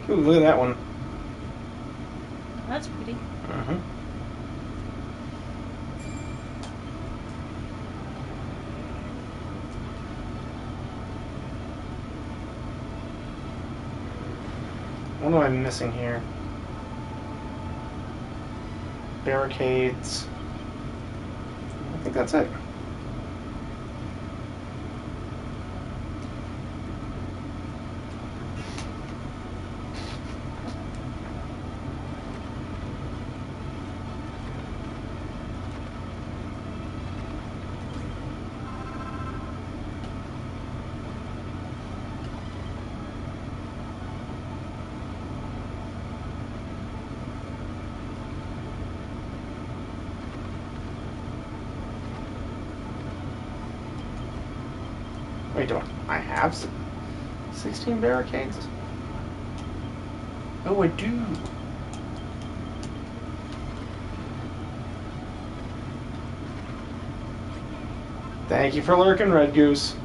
Ooh, look at that one. That's pretty. Mm-hmm. What am I missing here? Barricades. I think that's it. Wait, do I have 16 barricades? Oh, I do. Thank you for lurking, Red Goose.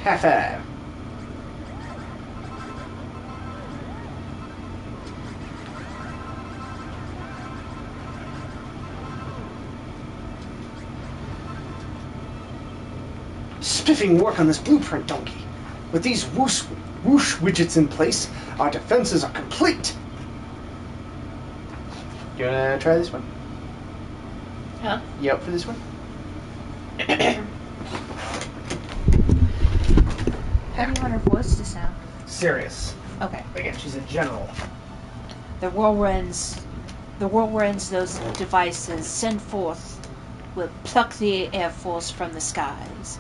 Half five. Spiffing work on this blueprint, donkey. With these whoosh widgets in place, our defenses are complete. You wanna try this one? Huh? You up for this one? How do you want her voice to sound? Serious. Okay. Again, she's a general. The whirlwinds those devices send forth will pluck the Air Force from the skies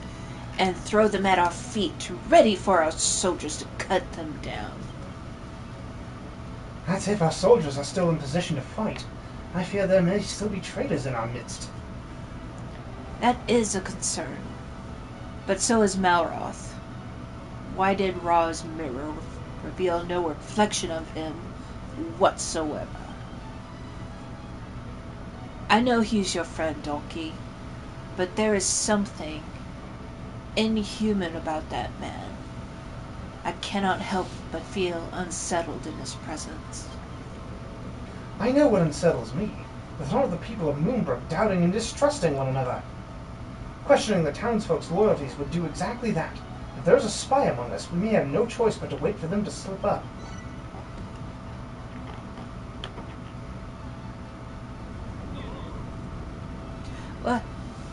and throw them at our feet, ready for our soldiers to cut them down. That's if our soldiers are still in position to fight. I fear there may still be traitors in our midst. That is a concern. But so is Malroth. Why did Ra's mirror reveal no reflection of him whatsoever? I know he's your friend, Donkey, but there is something inhuman about that man. I cannot help but feel unsettled in his presence. I know what unsettles me. The thought of the people of Moonbrook doubting and distrusting one another. Questioning the townsfolk's loyalties would do exactly that. If there's a spy among us, we may have no choice but to wait for them to slip up.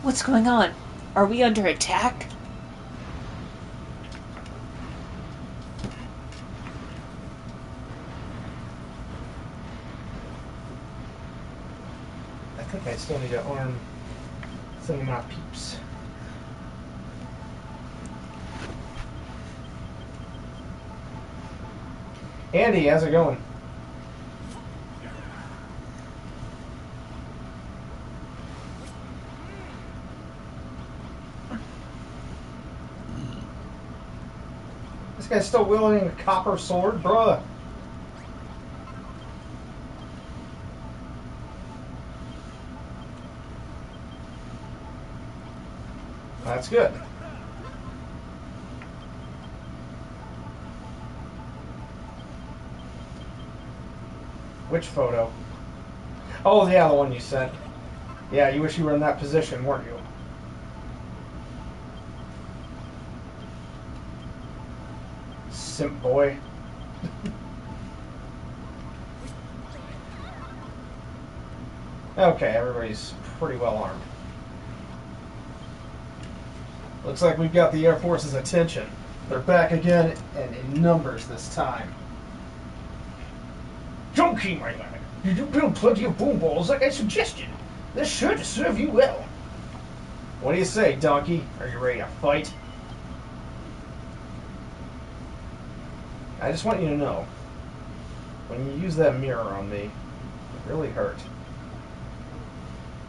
What's going on? Are we under attack? I think I still need to arm some of my peeps. Andy, how's it going? This guy's still wielding a copper sword, bruh. That's good. Which photo? Oh, yeah, the one you sent. Yeah, you wish you were in that position, weren't you? Simp boy. Okay, everybody's pretty well armed. Looks like we've got the Air Force's attention. They're back again, and in numbers this time. Donkey, my lad, did you build plenty of boom balls like I suggested? They're sure to serve you well. What do you say, Donkey? Are you ready to fight? I just want you to know, when you use that mirror on me, it really hurt.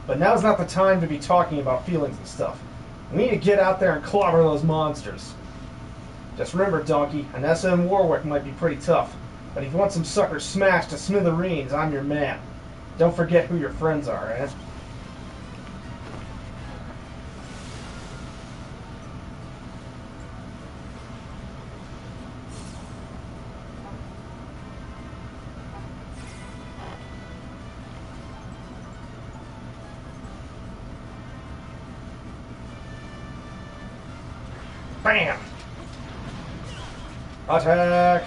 But now's not the time to be talking about feelings and stuff. We need to get out there and clobber those monsters. Just remember, Donkey, an SM Warwick might be pretty tough, but if you want some suckers smashed to smithereens, I'm your man. Don't forget who your friends are, eh? Bam! Attack!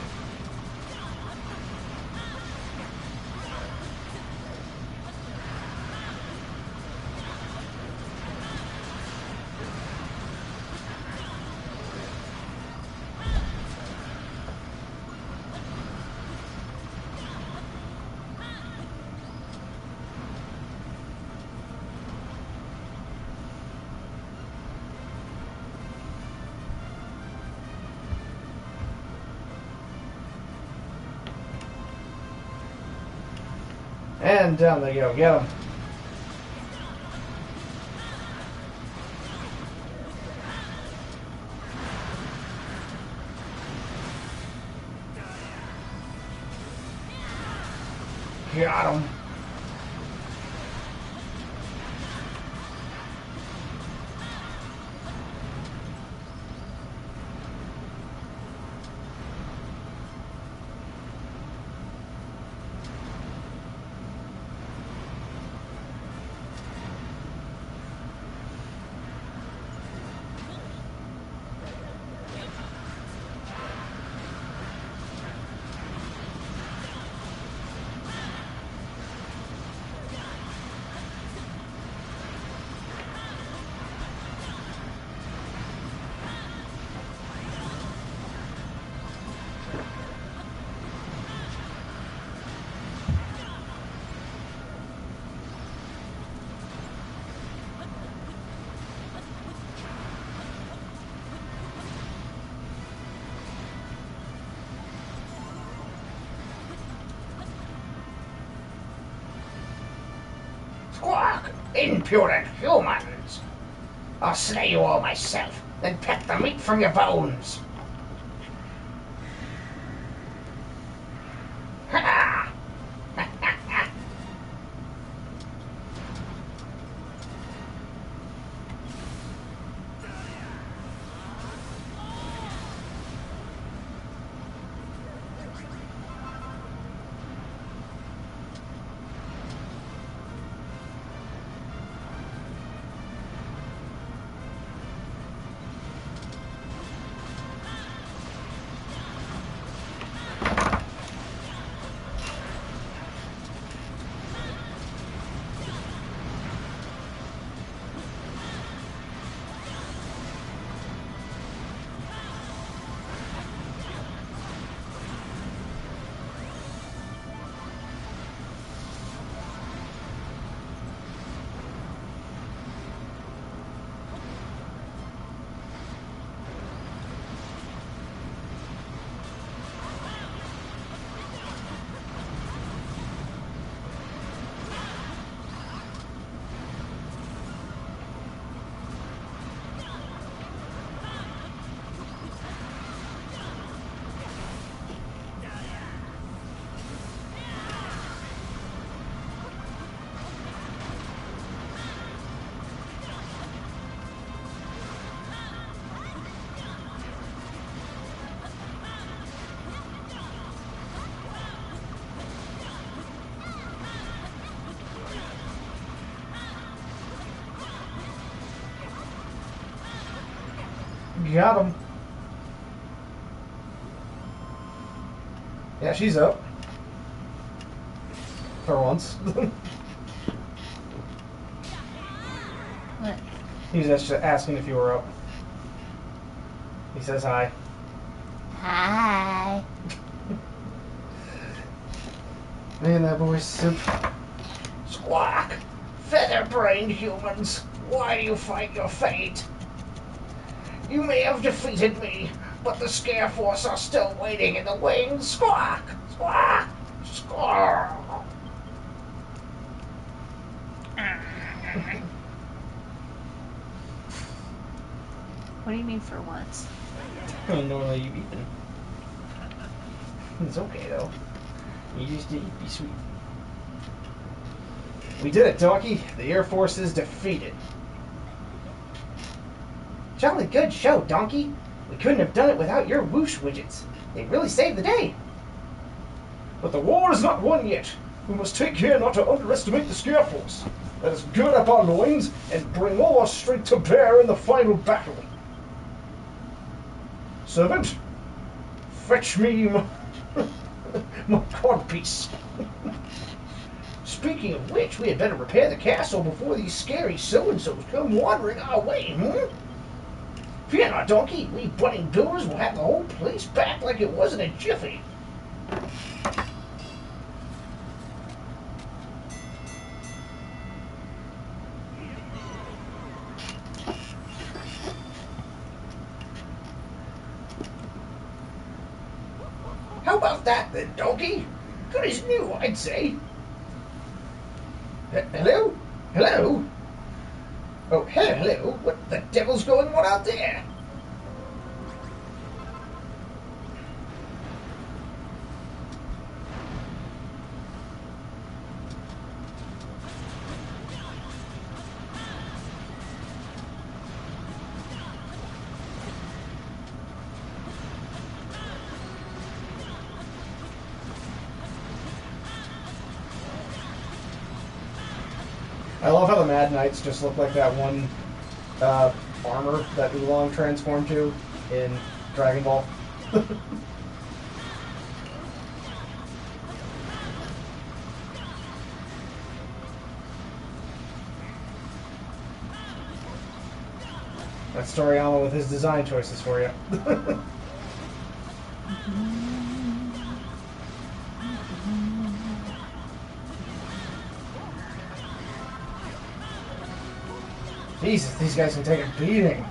And down they go. Get them. Got him. Squawk! Impudent humans! I'll slay you all myself, then peck the meat from your bones! Ha! Got him. Yeah, she's up. For once. What? He's just asking if you were up. He says hi. Hi. Man, that boy's simp. Squawk! Feather-brained humans, why do you fight your fate? You may have defeated me, but the Scare Force are still waiting in the wings. Squawk! Squawk! Squawk! What do you mean for once? Normally you eaten. It's okay though. You just did be sweet. We did it, Donkey. The Air Force is defeated. Jolly good show, Donkey. We couldn't have done it without your whoosh widgets. They really saved the day. But the war is not won yet. We must take care not to underestimate the Scare Force. Let us gird up our loins and bring all our strength to bear in the final battle. Servant, fetch me my codpiece. Speaking of which, we had better repair the castle before these scary so-and-sos come wandering our way, Fear not, Donkey. We budding builders will have the whole place back like it was in a jiffy. How about that then, Donkey? Good as new, I'd say. Hello? Hello? Oh, hello. What the devil's going on out there? I love how the Mad Knights just look like that one armor that Oolong transformed to in Dragon Ball. That's Toriyama with his design choices for you. Jesus, these guys can take a beating.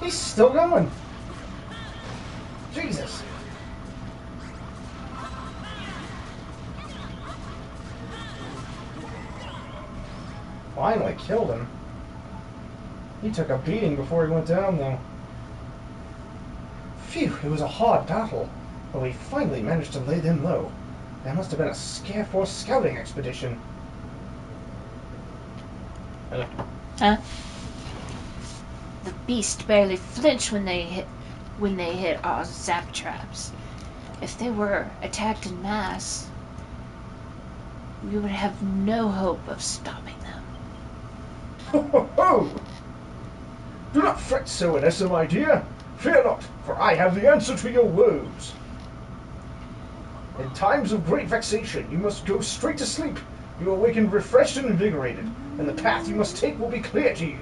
He's still going. Jesus. Finally killed him. He took a beating before he went down, though. Phew, it was a hard battle, but we finally managed to lay them low. That must have been a Scare Force scouting expedition. Huh? The beast barely flinched when they hit our zap traps. If they were attacked in mass, we would have no hope of stopping them. Ho, ho, ho! Do not fret so, Inessa, my dear. Fear not, for I have the answer to your woes. In times of great vexation, you must go straight to sleep. You awaken refreshed and invigorated, and the path you must take will be clear to you.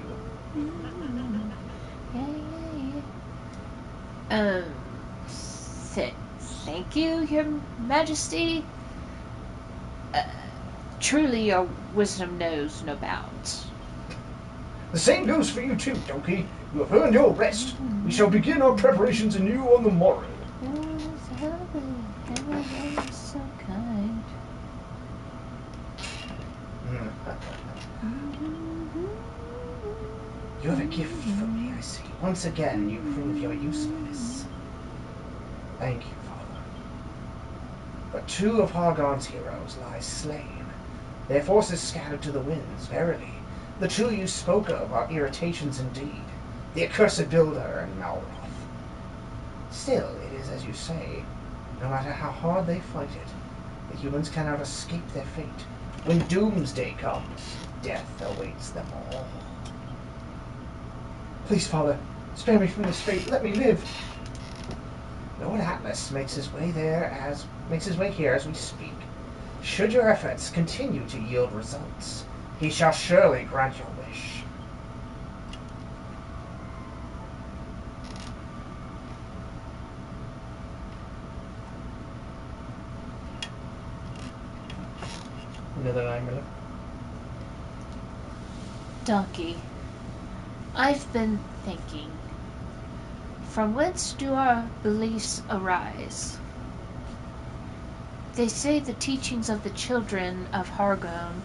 Thank you, Your Majesty. Truly, your wisdom knows no bounds. The same goes for you too, Donkey. You have earned your rest. We shall begin our preparations anew on the morrow. So kind. You have a gift for me, I see. Once again, you prove your usefulness. Thank you, Father. But 2 of Hargon's heroes lie slain. Their forces scattered to the winds, verily. The 2 you spoke of are irritations indeed. The accursed Builder and Malroth. Still, it is as you say. No matter how hard they fight it, the humans cannot escape their fate. When doomsday comes, death awaits them all. Please, Father, spare me from this fate. Let me live. Lord Atlas makes his way here as we speak. Should your efforts continue to yield results, he shall surely grant your wish. Another 9 minute. Donkey, I've been thinking. From whence do our beliefs arise? They say the teachings of the children of Hargon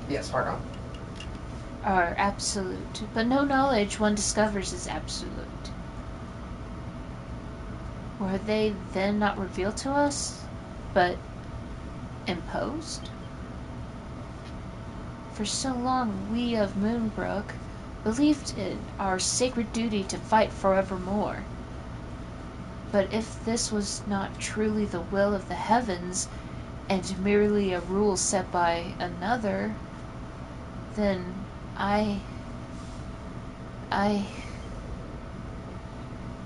Yes, Hargon. are absolute, but no knowledge one discovers is absolute. Were they then not revealed to us, but imposed? For so long we of Moonbrook believed it our sacred duty to fight forevermore. But if this was not truly the will of the heavens, and merely a rule set by another, then I...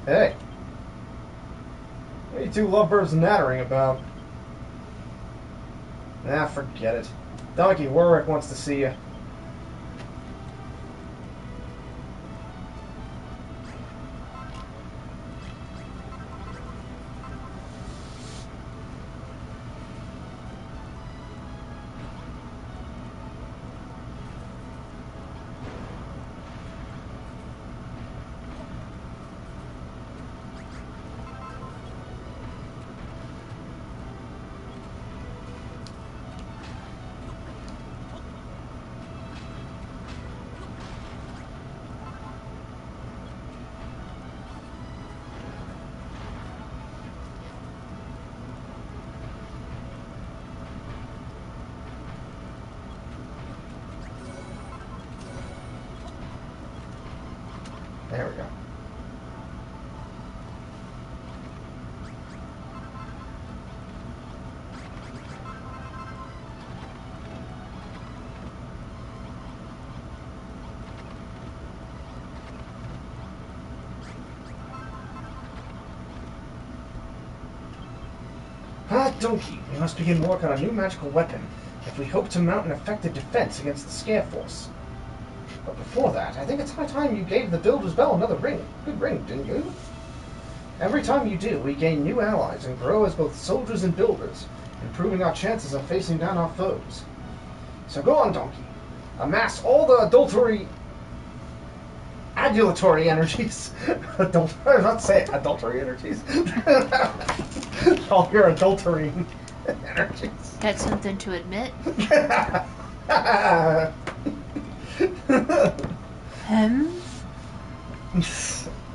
Hey. What are you two lovebirds nattering about? Nah, forget it. Donkey, Warwick wants to see you. There we go. Donkey, we must begin work on a new magical weapon if we hope to mount an effective defense against the Scare Force. But before that, I think it's high time you gave the Builder's Bell another ring. Good ring, didn't you? Every time you do, we gain new allies and grow as both soldiers and builders, improving our chances of facing down our foes. So go on, Donkey. Amass all the adulatory energies. I was not saying adultery energies. All your adultering energies. Got something to admit?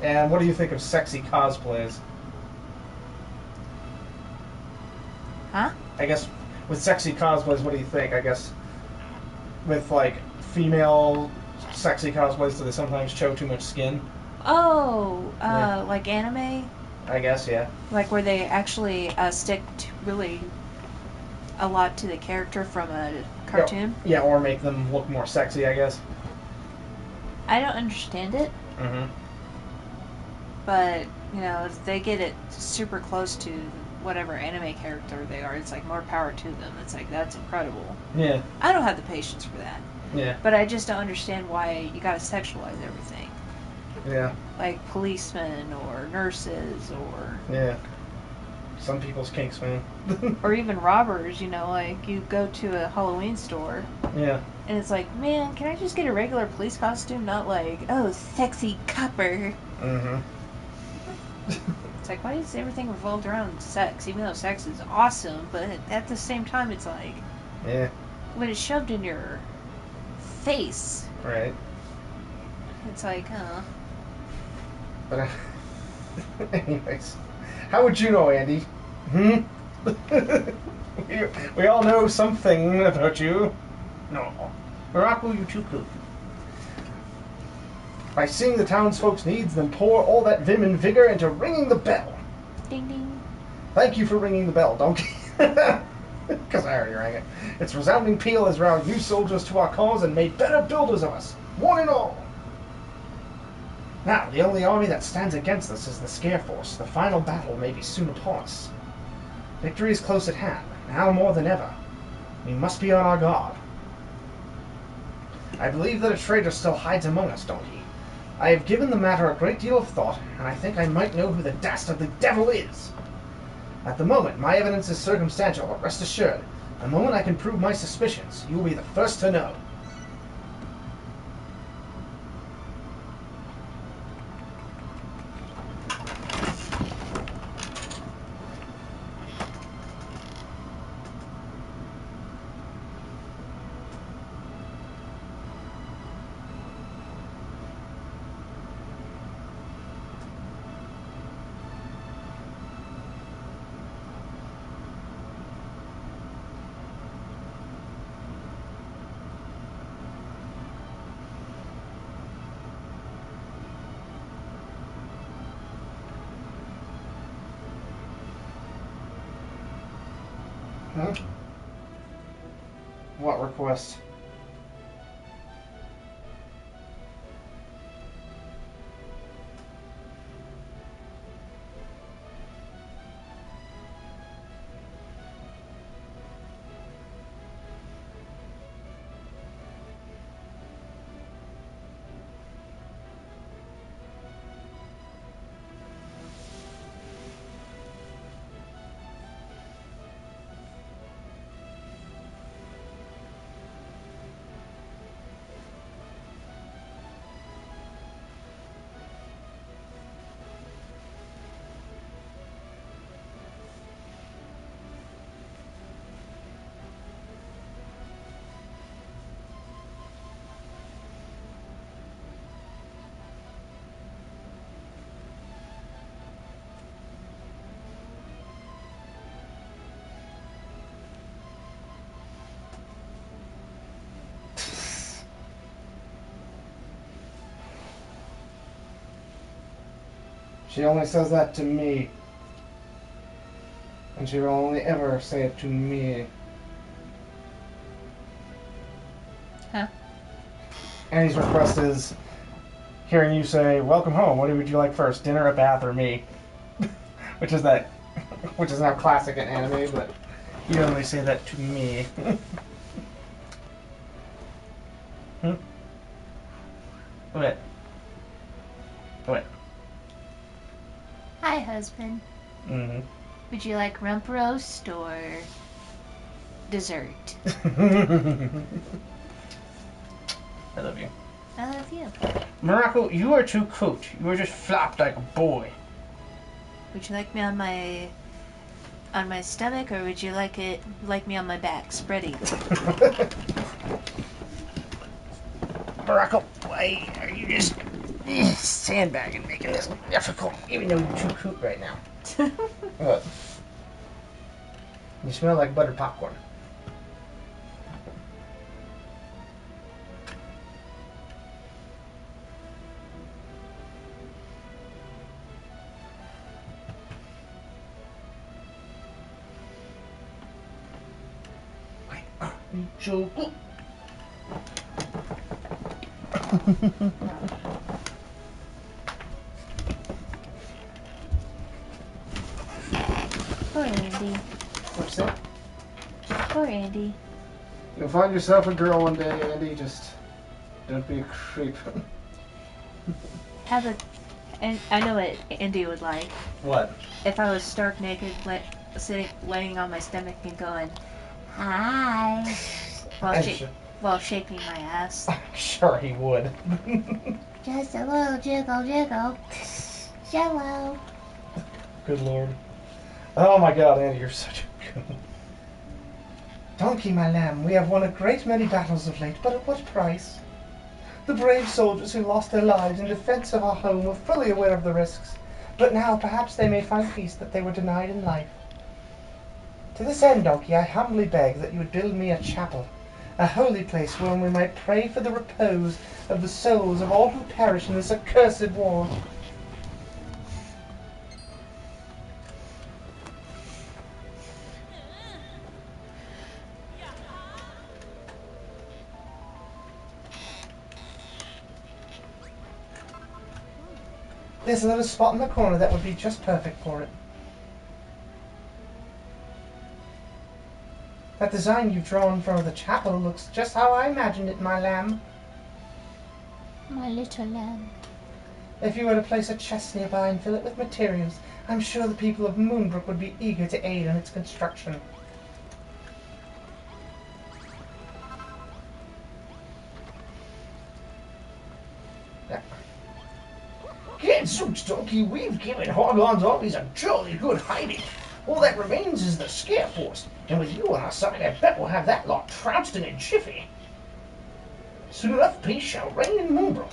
And what do you think of sexy cosplays? Huh? I guess with sexy cosplays, what do you think? I guess with like female sexy cosplays, do they sometimes show too much skin? Oh, Yeah. like anime? I guess, yeah. Like where they actually stick really a lot to the character from a cartoon? Yeah, or make them look more sexy, I guess. I don't understand it, Mm-hmm. but, you know, if they get it super close to whatever anime character they are, it's like more power to them. It's like, that's incredible. Yeah. I don't have the patience for that. Yeah. But I just don't understand why you gotta sexualize everything. Yeah. Like policemen or nurses or... Yeah. Some people's kinks, man. or even robbers, you know, like you go to a Halloween store Yeah. and it's like, man, can I just get a regular police costume? Not like, oh, sexy copper. Mm-hmm. It's like, why is everything revolved around sex? Even though sex is awesome, but at the same time, it's like, Yeah. when it's shoved in your face, Right. it's like, But anyways, how would you know, Andy? Hmm? we all know something about you. No. Morocco, you too good. By seeing the townsfolk's needs, then pour all that vim and vigor into ringing the bell. ding ding. Thank you for ringing the bell, Donkey. Because I already rang it. Its resounding peal has roused new soldiers to our cause and made better builders of us, one and all. Now, the only army that stands against us is the Scare Force. The final battle may be soon upon us. Victory is close at hand, now more than ever. We must be on our guard. I believe that a traitor still hides among us, don't he? I have given the matter a great deal of thought, and I think I might know who the dastardly devil is. At the moment, my evidence is circumstantial, but rest assured, the moment I can prove my suspicions, you will be the first to know. Huh? What request? She only says that to me. And she will only ever say it to me. Huh? Annie's request is hearing you say, "Welcome home. What would you like first, dinner, a bath, or me?" which is now classic in anime, but you only say that to me. Hmm? What? What? Hi, husband. Mm-hmm. Would you like rump roast or dessert? I love you. I love you. Morocco, you are too cute. You are just flopped like a boy. Would you like me on my stomach, or would you like me on my back, spread eagle? Morocco, why are you just sandbagging, making this difficult, even though you're too cute right now? What? You smell like buttered popcorn. Why are you so good? Poor Andy. What's that? Poor Andy. You'll find yourself a girl one day, Andy. Just don't be a creep. And I know what Andy would like. What? If I was stark naked, laying on my stomach and going, "Hi," while shaking my ass. I'm sure he would. Just a little jiggle, jiggle. Jello. Good Lord. Oh my God, Andy, you're such a good. Donkey, my lamb, we have won a great many battles of late, but at what price? The brave soldiers who lost their lives in defense of our home were fully aware of the risks, but now perhaps they may find peace that they were denied in life. To this end, Donkey, I humbly beg that you would build me a chapel, a holy place wherein we might pray for the repose of the souls of all who perish in this accursed war. There's a little spot in the corner that would be just perfect for it. That design you've drawn for the chapel looks just how I imagined it, my lamb. My little lamb. If you were to place a chest nearby and fill it with materials, I'm sure the people of Moonbrook would be eager to aid in its construction. Gadzooks, Donkey, we've given Hargon's armies a jolly good hiding. All that remains is the scare force, and with you on our side, I bet we'll have that lot trounced in a jiffy. Soon enough, peace shall reign in Moonbrook,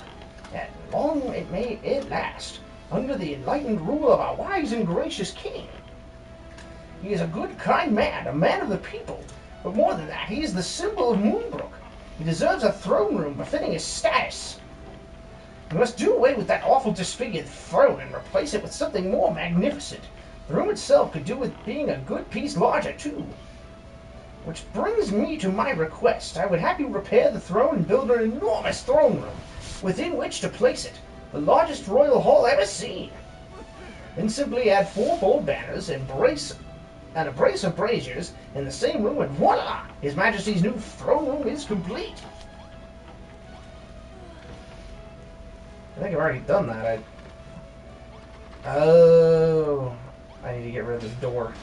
and long it may it last, under the enlightened rule of our wise and gracious king. He is a good, kind man, a man of the people, but more than that, he is the symbol of Moonbrook. He deserves a throne room befitting his status. We must do away with that awful disfigured throne and replace it with something more magnificent. The room itself could do with being a good piece larger, too. Which brings me to my request. I would have you repair the throne and build an enormous throne room, within which to place it, the largest royal hall ever seen. Then simply add 4 bold banners and a brace of braziers in the same room, and voila! His Majesty's new throne room is complete. I think I've already done that. Oh, I need to get rid of this door.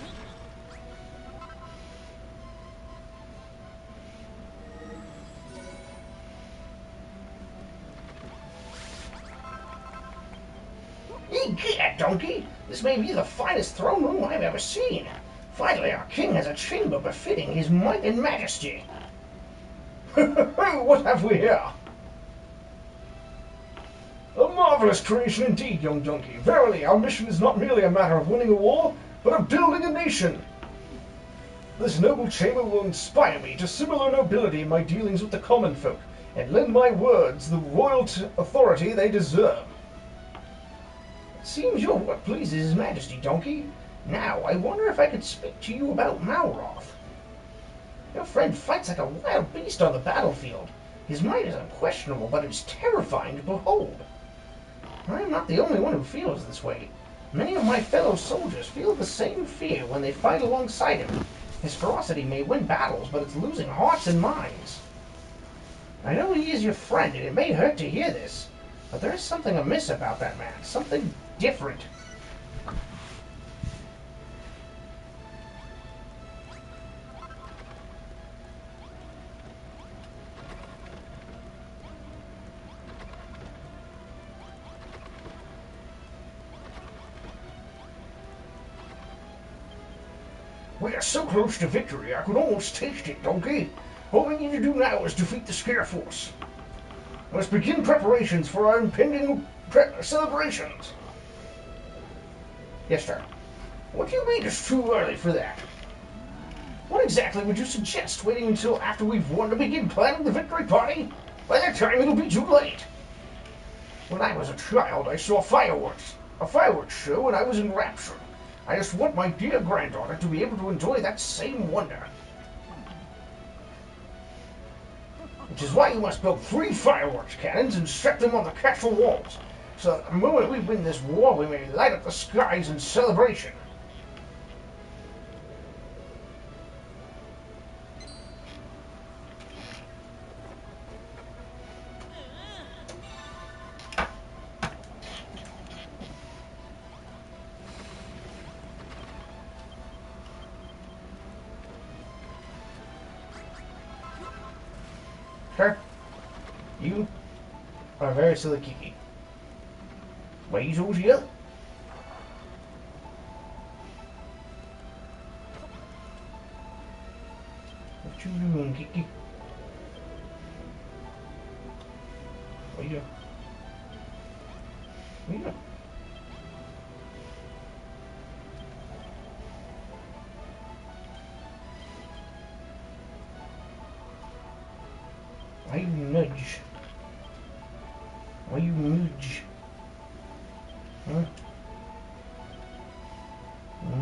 Egad, Donkey! This may be the finest throne room I've ever seen. Finally, our king has a chamber befitting his might and majesty. What have we here? A marvelous creation indeed, young donkey. Verily, our mission is not merely a matter of winning a war, but of building a nation. This noble chamber will inspire me to similar nobility in my dealings with the common folk, and lend my words the royal authority they deserve. It seems you're what pleases His Majesty, donkey. Now, I wonder if I could speak to you about Malroth. Your friend fights like a wild beast on the battlefield. His might is unquestionable, but it is terrifying to behold. I am not the only one who feels this way. Many of my fellow soldiers feel the same fear when they fight alongside him. His ferocity may win battles, but it's losing hearts and minds. I know he is your friend, and it may hurt to hear this, but there is something amiss about that man, something different. We are so close to victory, I could almost taste it, donkey. All we need to do now is defeat the scare force. Let's begin preparations for our impending celebrations. Yes, sir. What do you mean it's too early for that? What exactly would you suggest, waiting until after we've won to begin planning the victory party? By that time, it'll be too late. When I was a child, I saw a fireworks show, and I was enraptured. I just want my dear granddaughter to be able to enjoy that same wonder. Which is why you must build 3 fireworks cannons and set them on the castle walls, so that the moment we win this war, we may light up the skies in celebration. Sir, you are a very silly Kiki. Weasels, you? What you doing, Kiki? What you doing? What you doing? Why you nudge? Why you nudge? Huh?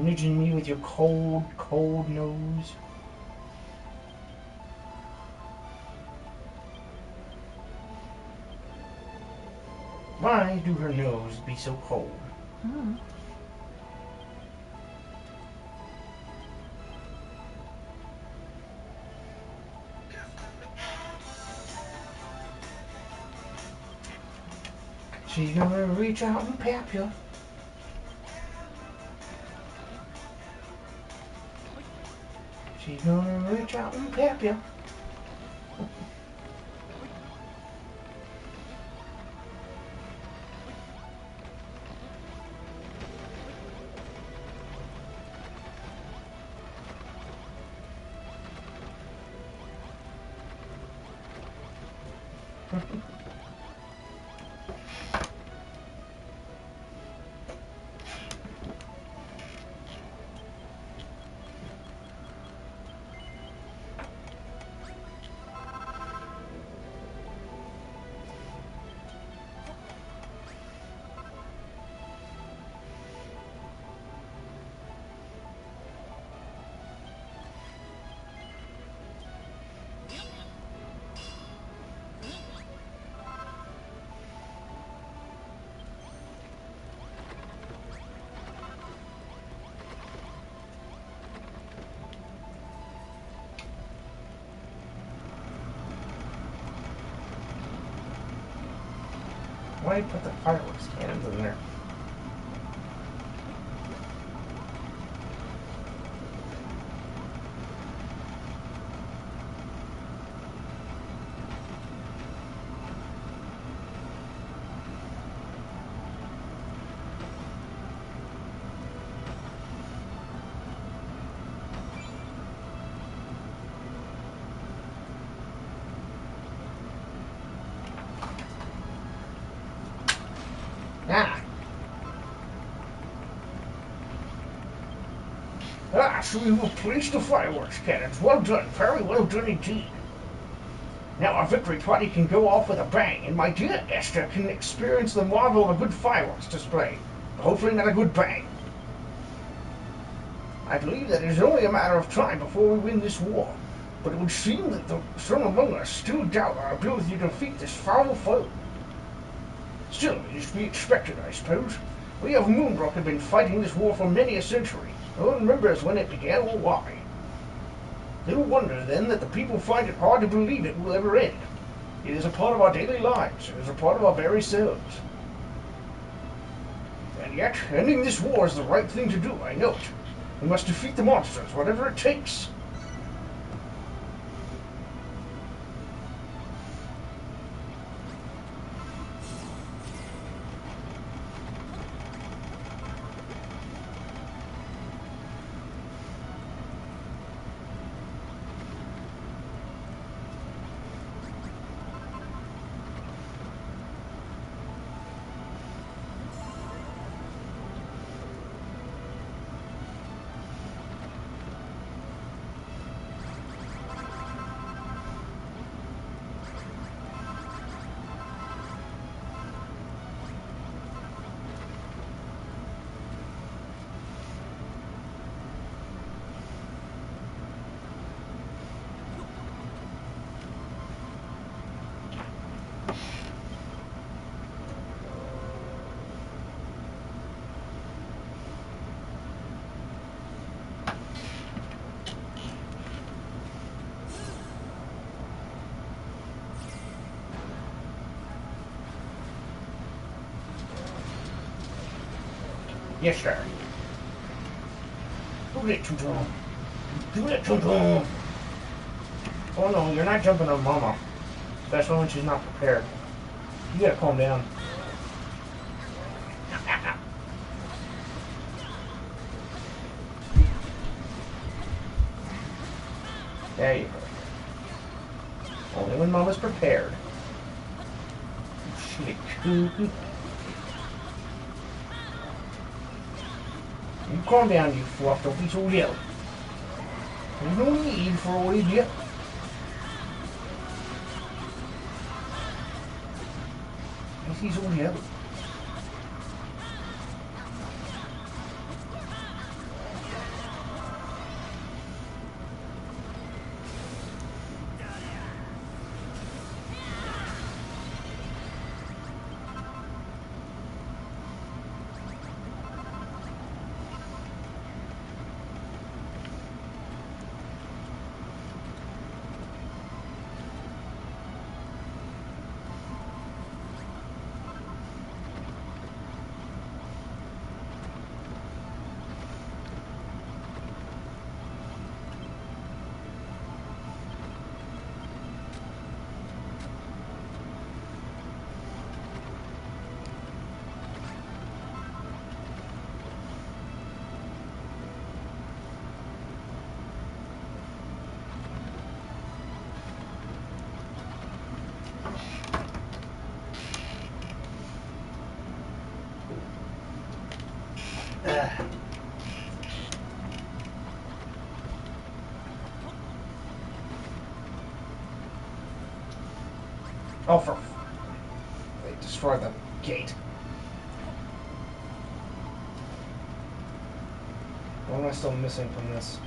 Nudging me with your cold, cold nose. Why do her nose be so cold? Hmm. She's gonna reach out and pap you. She's gonna reach out and pap you. Why put the fireworks cannons in there? So we will place the fireworks cannons. Well done, very well done indeed. Now our victory party can go off with a bang, and my dear Esther can experience the marvel of a good fireworks display, but hopefully not a good bang. I believe that it is only a matter of time before we win this war, but it would seem that some among us still doubt our ability to defeat this foul foe. Still, it is to be expected, I suppose. We of Moonbrook have been fighting this war for many a century. No one remembers when it began or why. Little wonder, then, that the people find it hard to believe it will ever end. It is a part of our daily lives. It is a part of our very selves. And yet, ending this war is the right thing to do, I know it. We must defeat the monsters, whatever it takes. Yes, sir. Do it, Tutum. Do it, Tutum. Oh no, you're not jumping on Mama. Especially when she's not prepared. You gotta calm down. There you go. Only when Mama's prepared. Shit. You calm down, you fluff. Don't be so yelly. There's no need for all you yell. He's so yelly. Oh, they destroyed the gate. What am I still missing from this?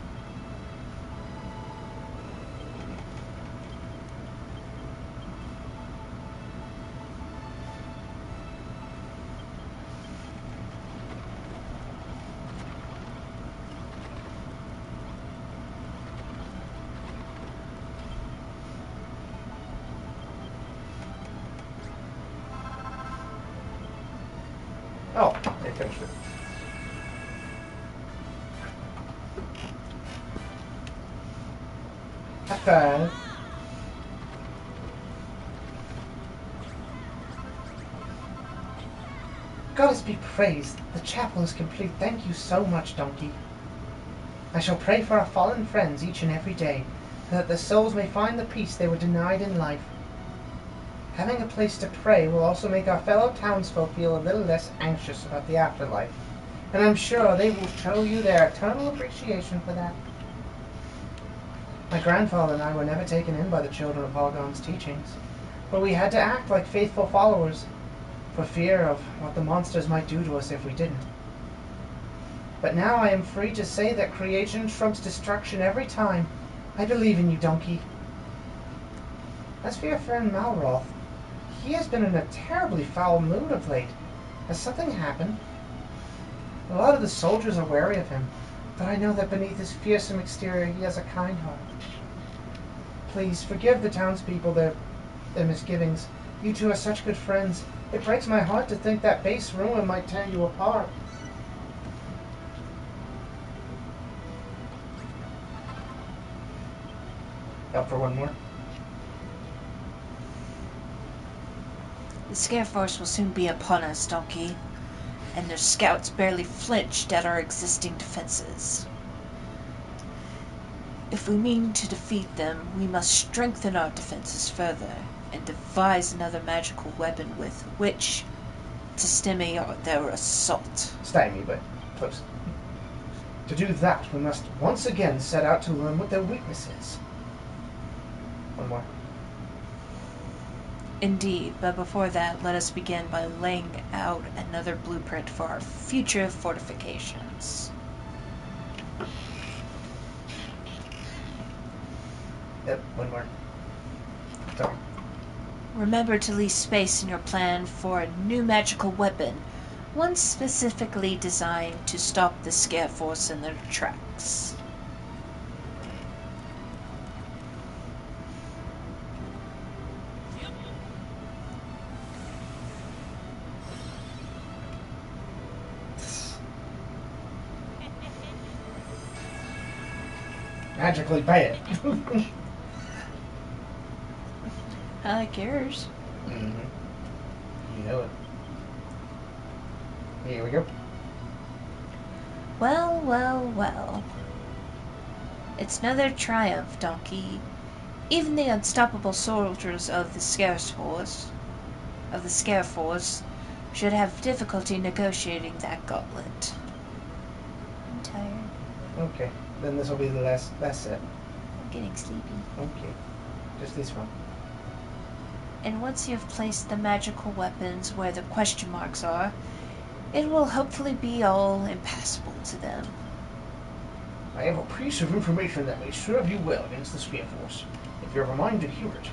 Oh, they finished it. High five. Goddess be praised. The chapel is complete. Thank you so much, Donkey. I shall pray for our fallen friends each and every day, so that their souls may find the peace they were denied in life. Having a place to pray will also make our fellow townsfolk feel a little less anxious about the afterlife, and I'm sure they will show you their eternal appreciation for that. My grandfather and I were never taken in by the children of Hargon's teachings, but we had to act like faithful followers, for fear of what the monsters might do to us if we didn't. But now I am free to say that creation trumps destruction every time. I believe in you, Donkey. As for your friend Malroth, he has been in a terribly foul mood of late. Has something happened? A lot of the soldiers are wary of him, but I know that beneath his fearsome exterior he has a kind heart. Please forgive the townspeople their misgivings. You two are such good friends. It breaks my heart to think that base rumor might tear you apart. Up for one more? The Scare Force will soon be upon us, Donkey, and their scouts barely flinched at our existing defenses. If we mean to defeat them, we must strengthen our defenses further, and devise another magical weapon with which to stymie their assault. Stymie, but close. To do that, we must once again set out to learn what their weakness is. One more. Indeed, but before that, let us begin by laying out another blueprint for our future fortifications. Yep, one more. Sorry. Remember to leave space in your plan for a new magical weapon, one specifically designed to stop the Scare Force in their tracks. Magically bad. I like yours. Mm-hmm. You know it. Here we go. Well, well, well. It's another triumph, Donkey. Even the unstoppable soldiers of the Scare Force should have difficulty negotiating that gauntlet. I'm tired. Okay, then this will be the last set. I'm getting sleepy. Okay, just this one. And once you have placed the magical weapons where the question marks are, it will hopefully be all impassable to them. I have a piece of information that may serve you well against the Spear Force, if you're of a mind to hear it.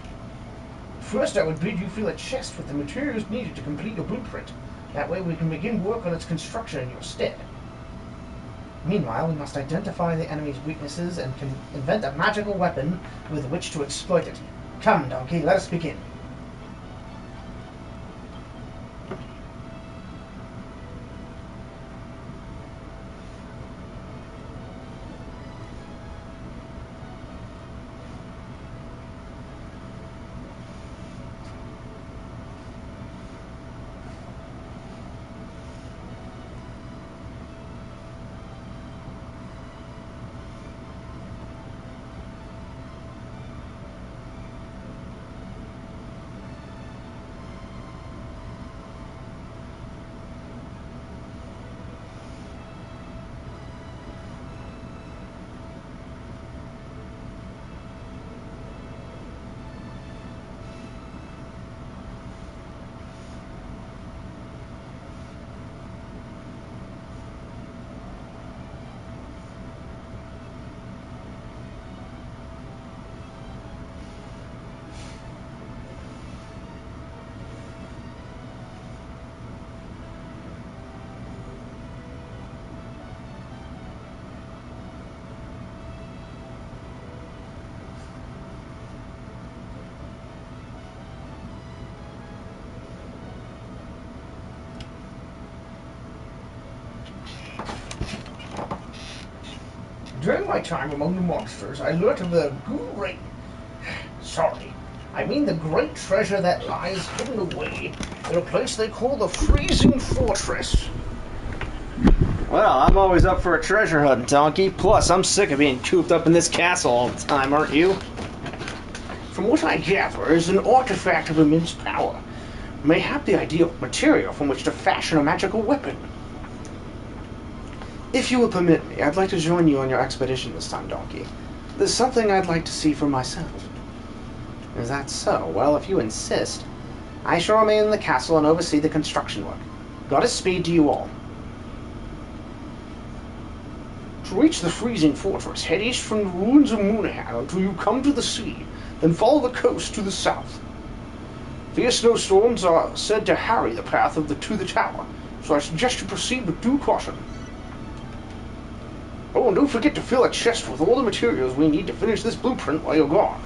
First, I would bid you fill a chest with the materials needed to complete your blueprint. That way we can begin work on its construction in your stead. Meanwhile, we must identify the enemy's weaknesses and can invent a magical weapon with which to exploit it. Come, Donkey, let us begin. During my time among the monsters, I learnt of the great... Sorry. I mean the great treasure that lies hidden away in a place they call the Freezing Fortress. Well, I'm always up for a treasure hunt, Donkey. Plus, I'm sick of being cooped up in this castle all the time, aren't you? From what I gather, is an artifact of immense power. Mayhap the ideal material from which to fashion a magical weapon. If you will permit me, I'd like to join you on your expedition this time, Donkey. There's something I'd like to see for myself. Is that so? Well, if you insist, I shall remain in the castle and oversee the construction work. Godspeed to you all. To reach the Freezing Fortress, head east from the ruins of Moonahan until you come to the sea, then follow the coast to the south. Fierce snowstorms are said to harry the path to the tower, so I suggest you proceed with due caution. Oh, and don't forget to fill a chest with all the materials we need to finish this blueprint while you're gone.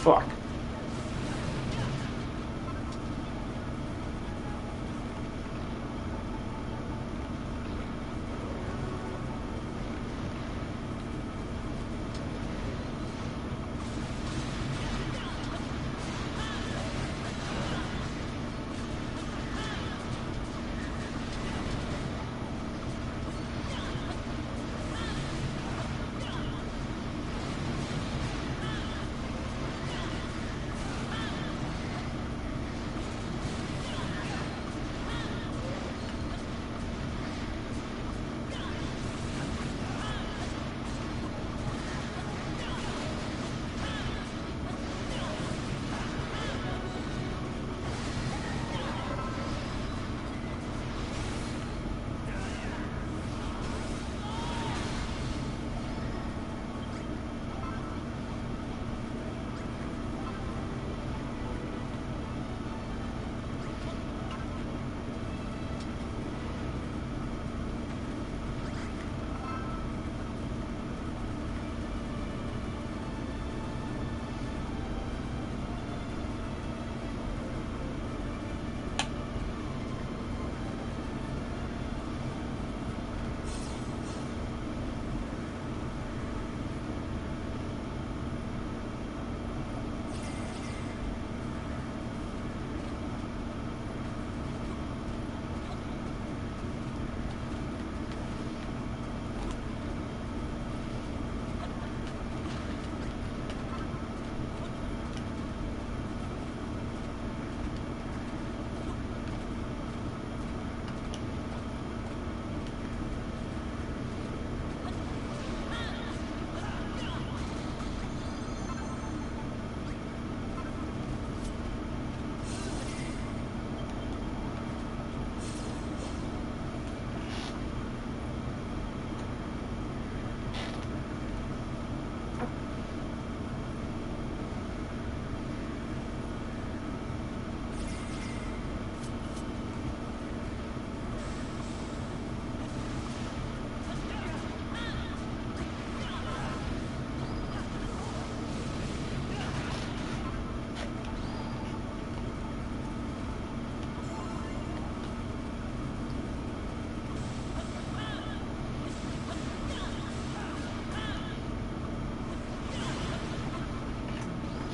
Fuck.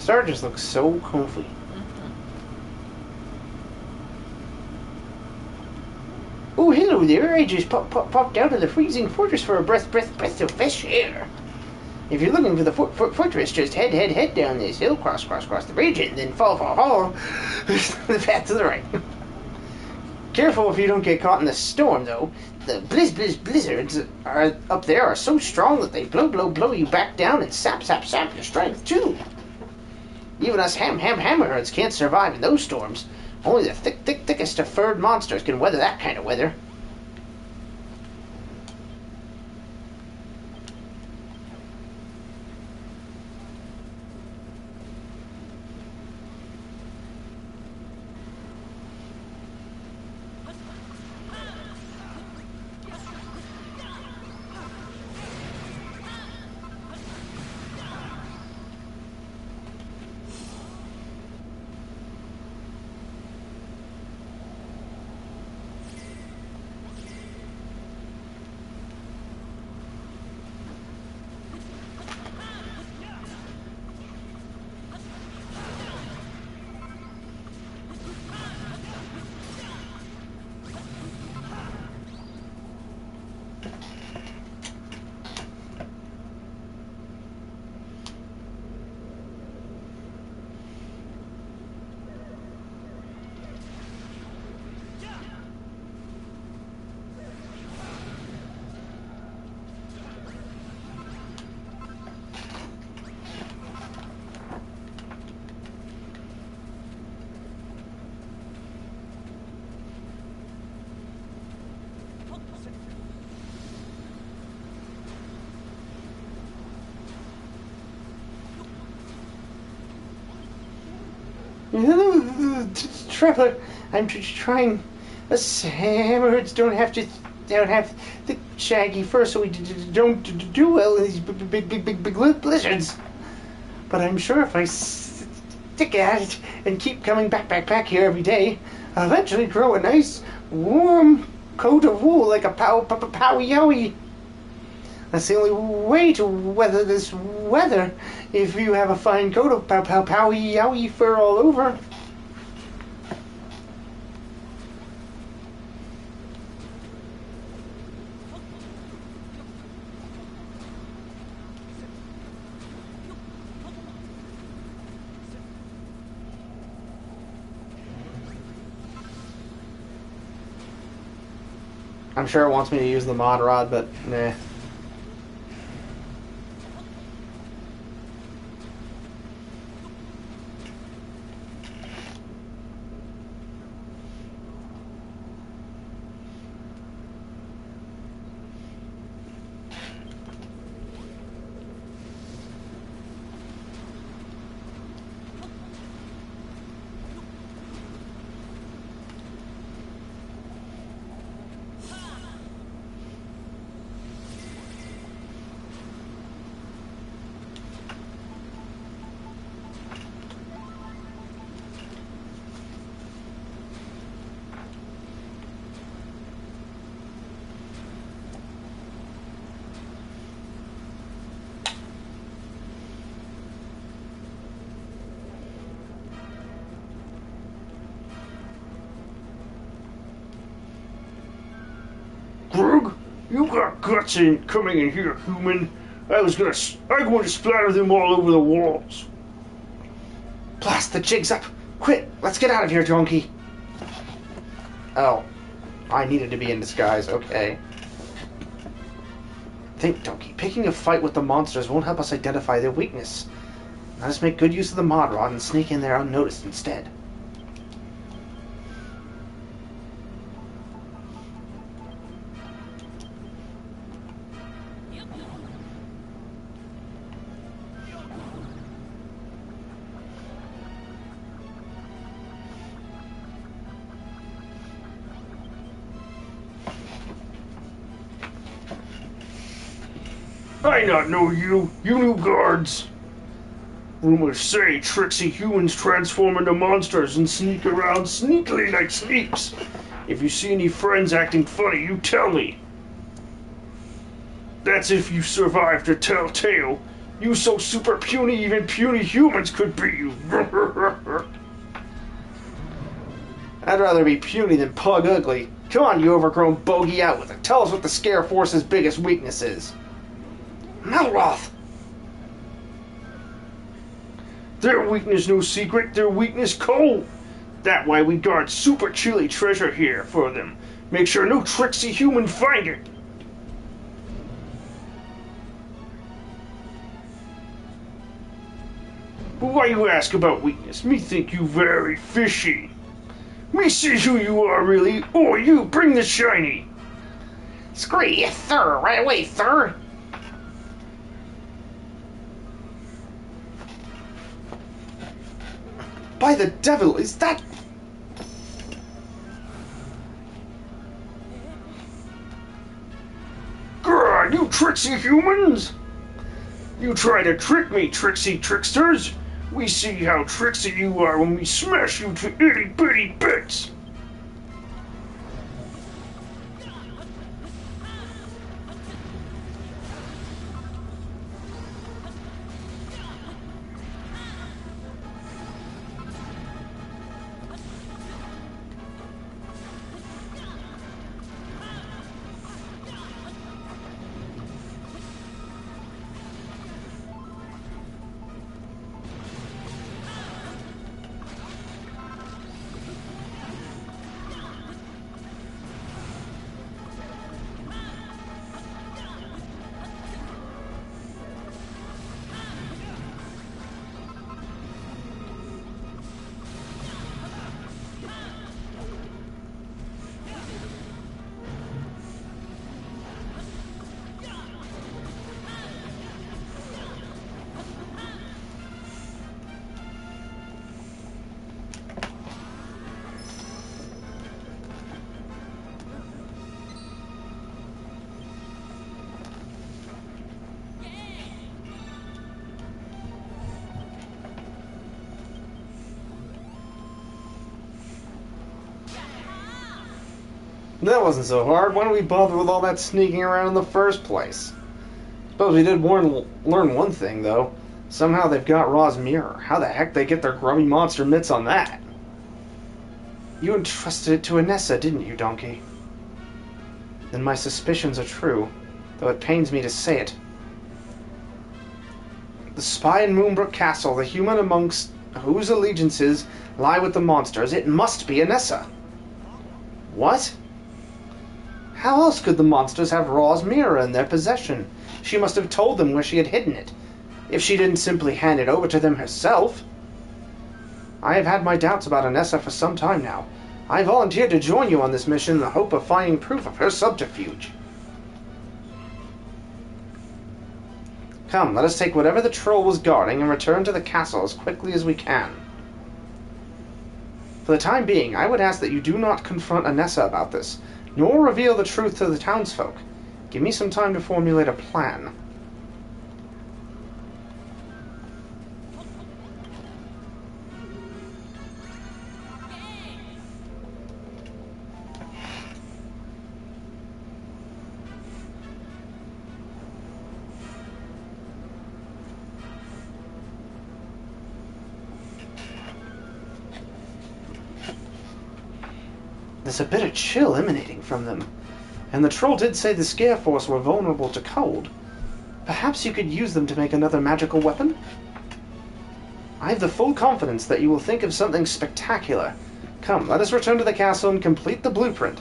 Star just looks so comfy. Oh, hello there. I just popped out of the freezing fortress for a breath of fresh air. If you're looking for the fortress, just head down this hill, cross the bridge, and then fall the path to the right. Careful if you don't get caught in the storm, though. The blizzards are up there are so strong that they blow you back down and sap your strength, too. Even us hammerheads can't survive in those storms. Only the thickest of furred monsters can weather that kind of weather. Traveler, I'm trying. Us hammerheads don't have the shaggy fur, so we don't do well in these big blizzards. But I'm sure if I stick at it and keep coming back here every day, I'll eventually grow a nice warm coat of wool like a powie yowie. That's the only way to weather this weather. If you have a fine coat of powie yowie fur all over. I'm sure it wants me to use the mod rod, but nah. Grug, you got guts coming in here, human. I'm going to splatter them all over the walls. Blast the jigs up! Quick, let's get out of here, donkey. Oh, I needed to be in disguise, okay. Think, donkey, picking a fight with the monsters won't help us identify their weakness. Let us make good use of the mod rod and sneak in there unnoticed instead. I not know you new guards. Rumors say tricksy humans transform into monsters and sneak around sneakily like sneaks. If you see any friends acting funny, you tell me. That's if you survive to tell tale. You so super puny, even puny humans could beat you. I'd rather be puny than pug ugly. Come on, you overgrown bogey, out with it. Tell us what the Scare Force's biggest weakness is. Melroth! Their weakness no secret, their weakness cold. That why we guard super chilly treasure here for them. Make sure no tricksy human find it. But why you ask about weakness? Me think you very fishy. Me see who you are really. Oh, you bring the shiny. Scree, yes, sir. Right away, sir. By the devil, is that... Grr, you tricksy humans! You try to trick me, tricksy tricksters. We see how tricksy you are when we smash you to itty-bitty bits. That wasn't so hard. Why don't we bother with all that sneaking around in the first place? Suppose we did learn one thing, though. Somehow they've got Ra's mirror. How the heck they get their grubby monster mitts on that? You entrusted it to Anessa, didn't you, Donkey? Then my suspicions are true, though it pains me to say it. The spy in Moonbrook Castle, the human amongst whose allegiances lie with the monsters, it must be Anessa. What? How else could the monsters have Ra's mirror in their possession? She must have told them where she had hidden it, if she didn't simply hand it over to them herself. I have had my doubts about Anessa for some time now. I volunteered to join you on this mission in the hope of finding proof of her subterfuge. Come, let us take whatever the troll was guarding and return to the castle as quickly as we can. For the time being, I would ask that you do not confront Anessa about this, nor reveal the truth to the townsfolk. Give me some time to formulate a plan. There's a bit of chill emanating from them, and the troll did say the Scare Force were vulnerable to cold. Perhaps you could use them to make another magical weapon? I have the full confidence that you will think of something spectacular. Come, let us return to the castle and complete the blueprint.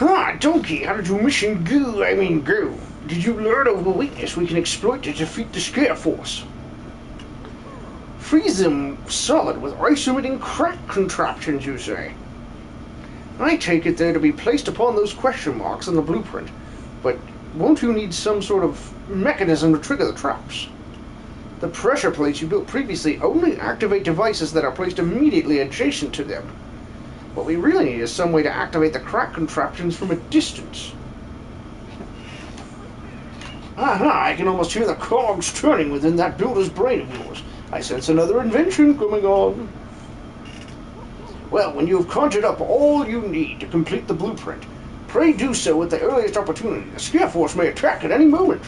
Ah, Donkey, how did your mission go? Did you learn of a weakness we can exploit to defeat the Scare Force? Freeze them solid with ice-emitting crack contraptions, you say? I take it they're to be placed upon those question marks in the blueprint, but won't you need some sort of mechanism to trigger the traps? The pressure plates you built previously only activate devices that are placed immediately adjacent to them. What we really need is some way to activate the crack contraptions from a distance. Aha, I can almost hear the cogs turning within that builder's brain of yours. I sense another invention coming on. Well, when you have conjured up all you need to complete the blueprint, pray do so at the earliest opportunity. The Scare Force may attack at any moment.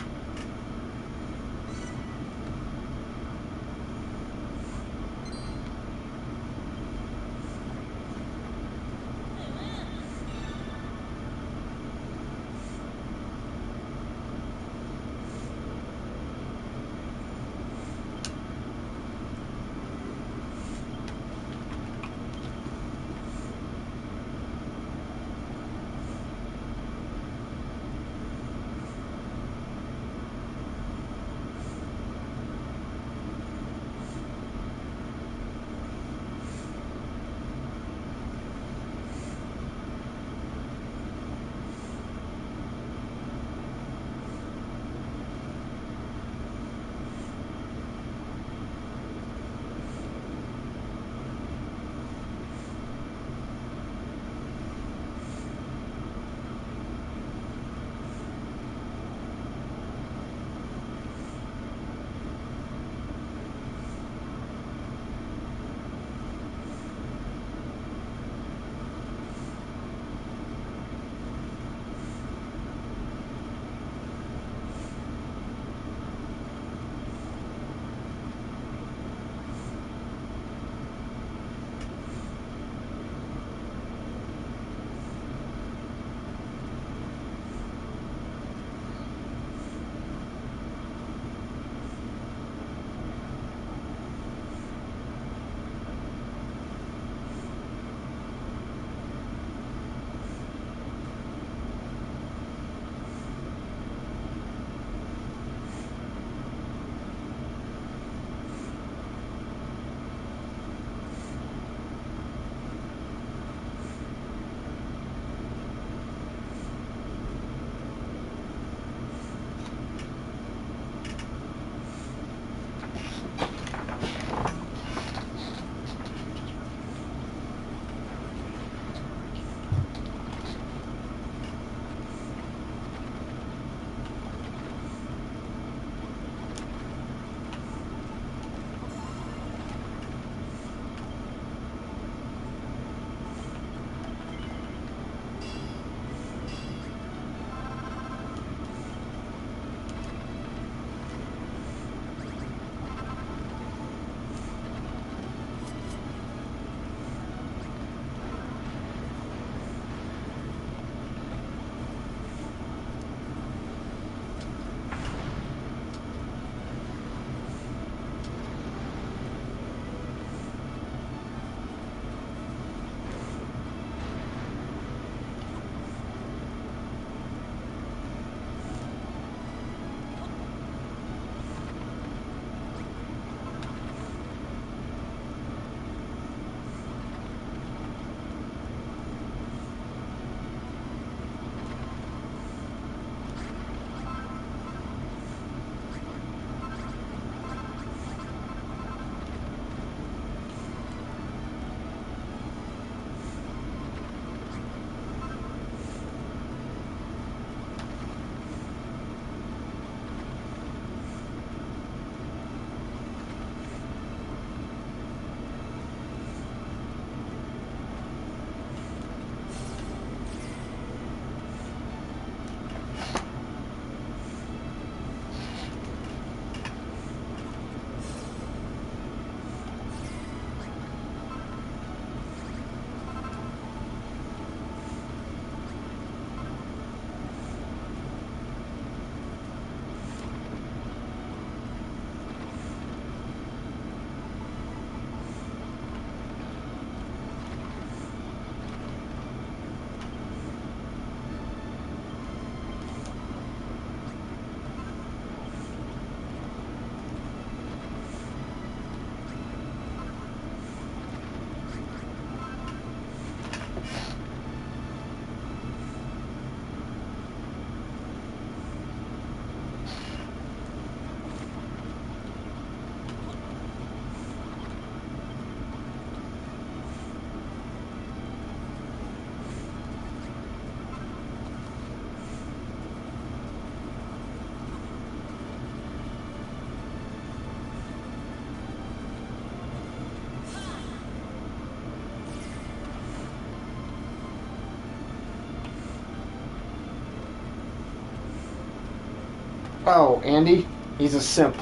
Oh, Andy? He's a simp.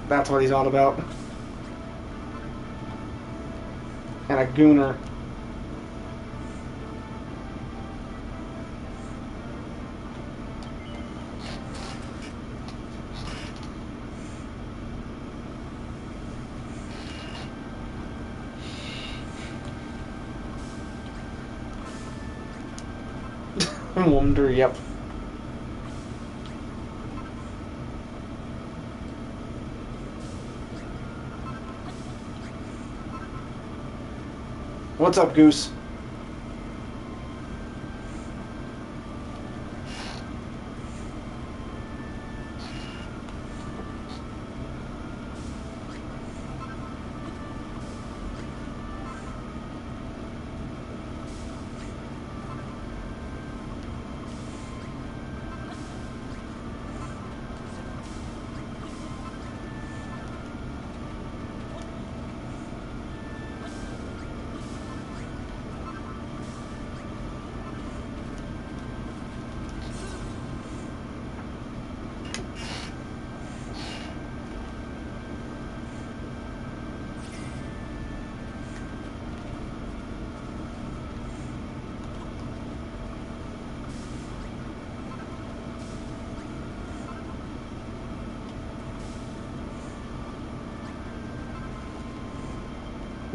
That's what he's all about. And a gooner. Wonder, yep. What's up, Goose?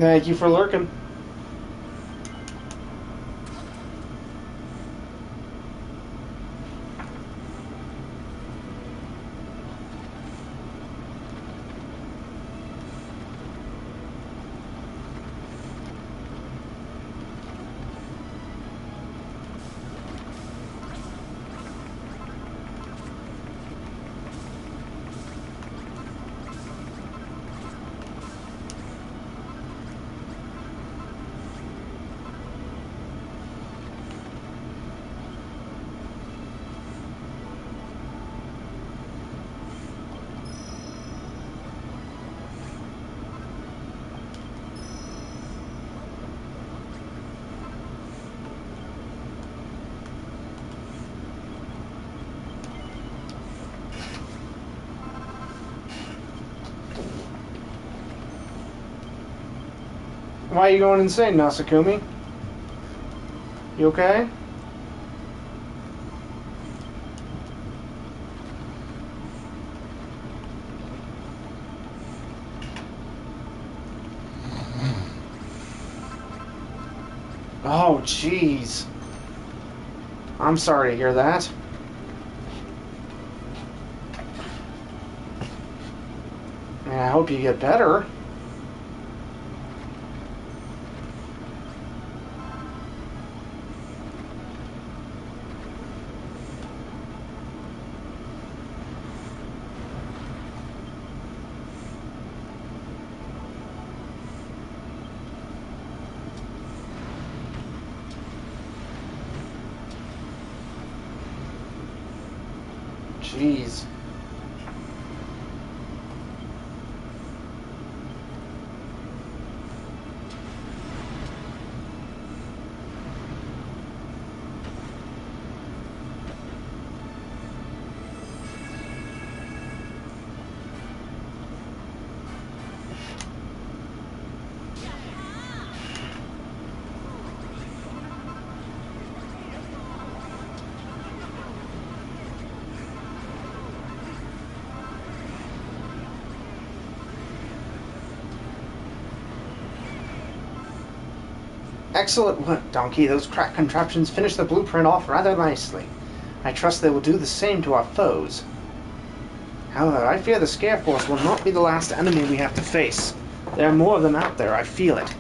Thank you for lurking. Why are you going insane, Nasakumi? You okay? Oh, jeez. I'm sorry to hear that. I hope you get better. Jeez. Excellent work, Donkey. Those crack contraptions finish the blueprint off rather nicely. I trust they will do the same to our foes. However, I fear the Scare Force will not be the last enemy we have to face. There are more of them out there, I feel it.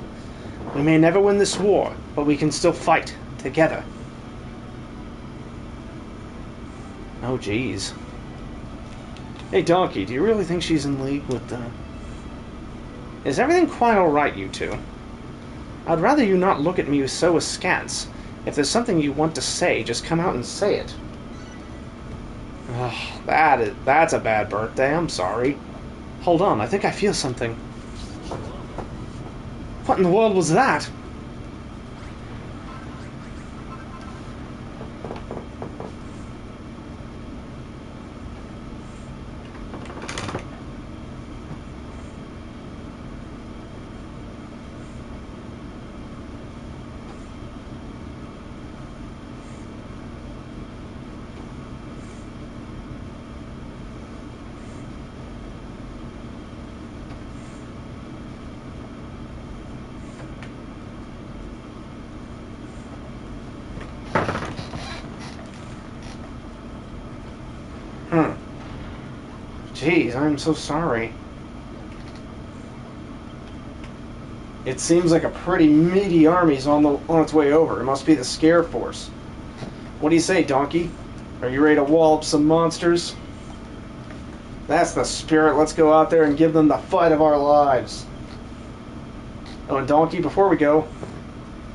We may never win this war, but we can still fight, together. Oh, jeez. Hey, Donkey, do you really think she's in league with the... Is everything quite alright, you two? I'd rather you not look at me so askance. If there's something you want to say, just come out and say it. Ugh, that's a bad birthday, I'm sorry. Hold on, I think I feel something. What in the world was that? Jeez, I'm so sorry. It seems like a pretty meaty army's on its way over. It must be the Scare Force. What do you say, Donkey? Are you ready to wallop some monsters? That's the spirit. Let's go out there and give them the fight of our lives. Oh, and Donkey, before we go,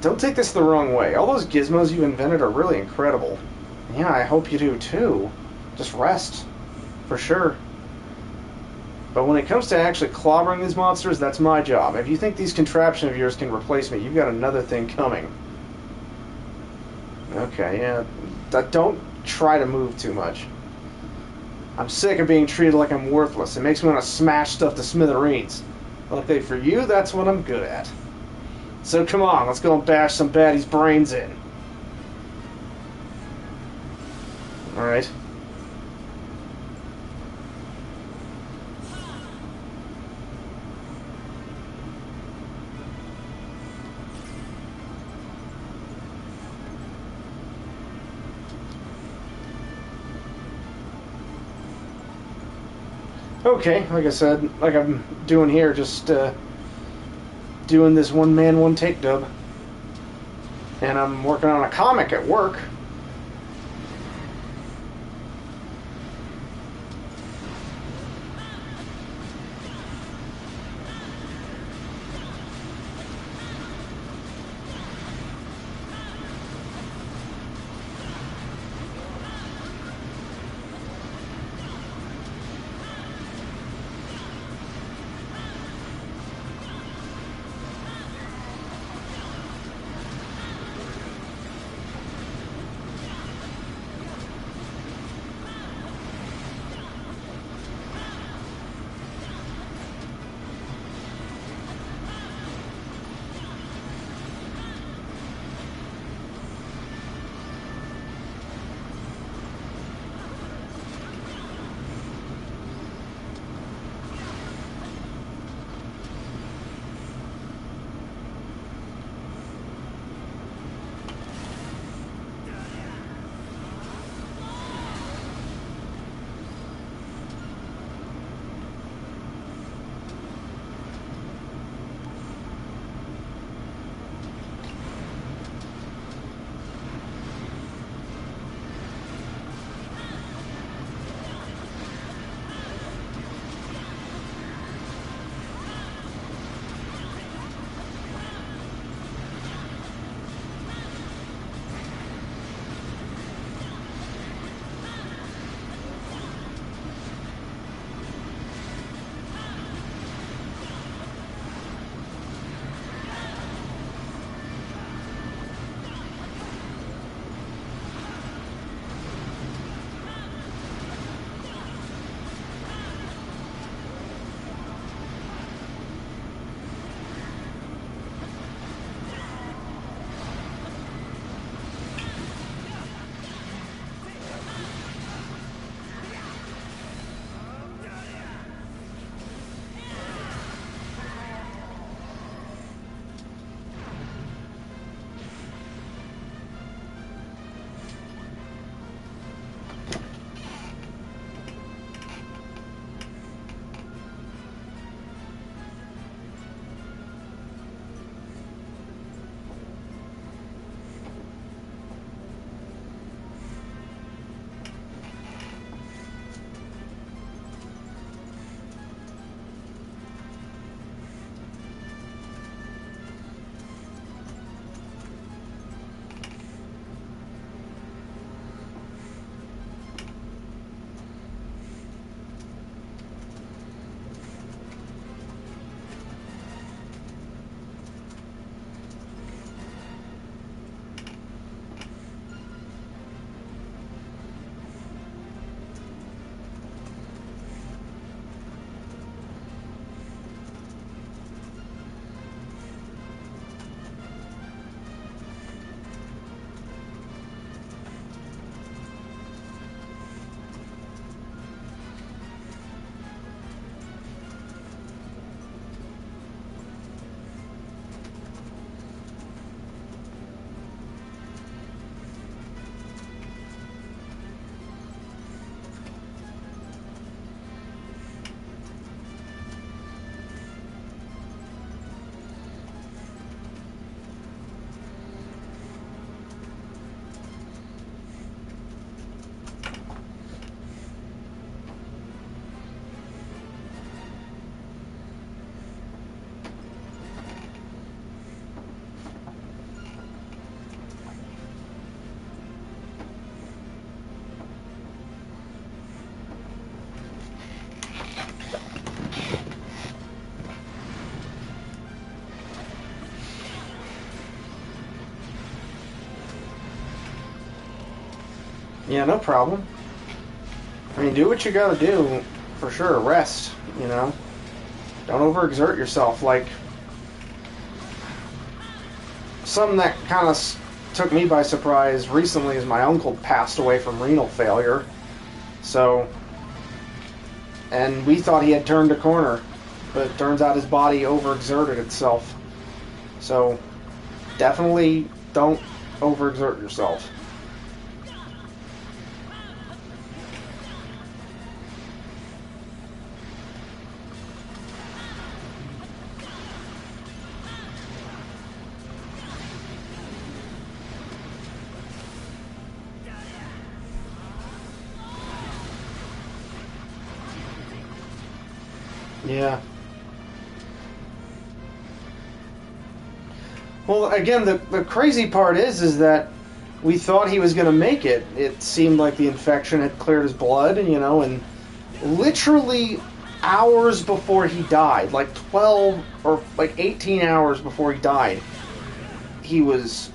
don't take this the wrong way. All those gizmos you invented are really incredible. Yeah, I hope you do too. Just rest. For sure. But when it comes to actually clobbering these monsters, that's my job. If you think these contraptions of yours can replace me, you've got another thing coming. Okay, yeah. Don't try to move too much. I'm sick of being treated like I'm worthless. It makes me want to smash stuff to smithereens. Luckily for you, that's what I'm good at. So come on, let's go and bash some baddies' brains in. Alright. Okay, like I said, like I'm doing here, just doing this one-man, one-take dub. And I'm working on a comic at work. Yeah, no problem. I mean, do what you gotta do, for sure. Rest, you know? Don't overexert yourself. Like, something that kind of took me by surprise recently is my uncle passed away from renal failure. So, and we thought he had turned a corner, but it turns out his body overexerted itself. So, definitely don't overexert yourself. Yeah. Well, again, the crazy part is that we thought he was going to make it. It seemed like the infection had cleared his blood, you know, and literally hours before he died, like 12 or like 18 hours before he died, he was,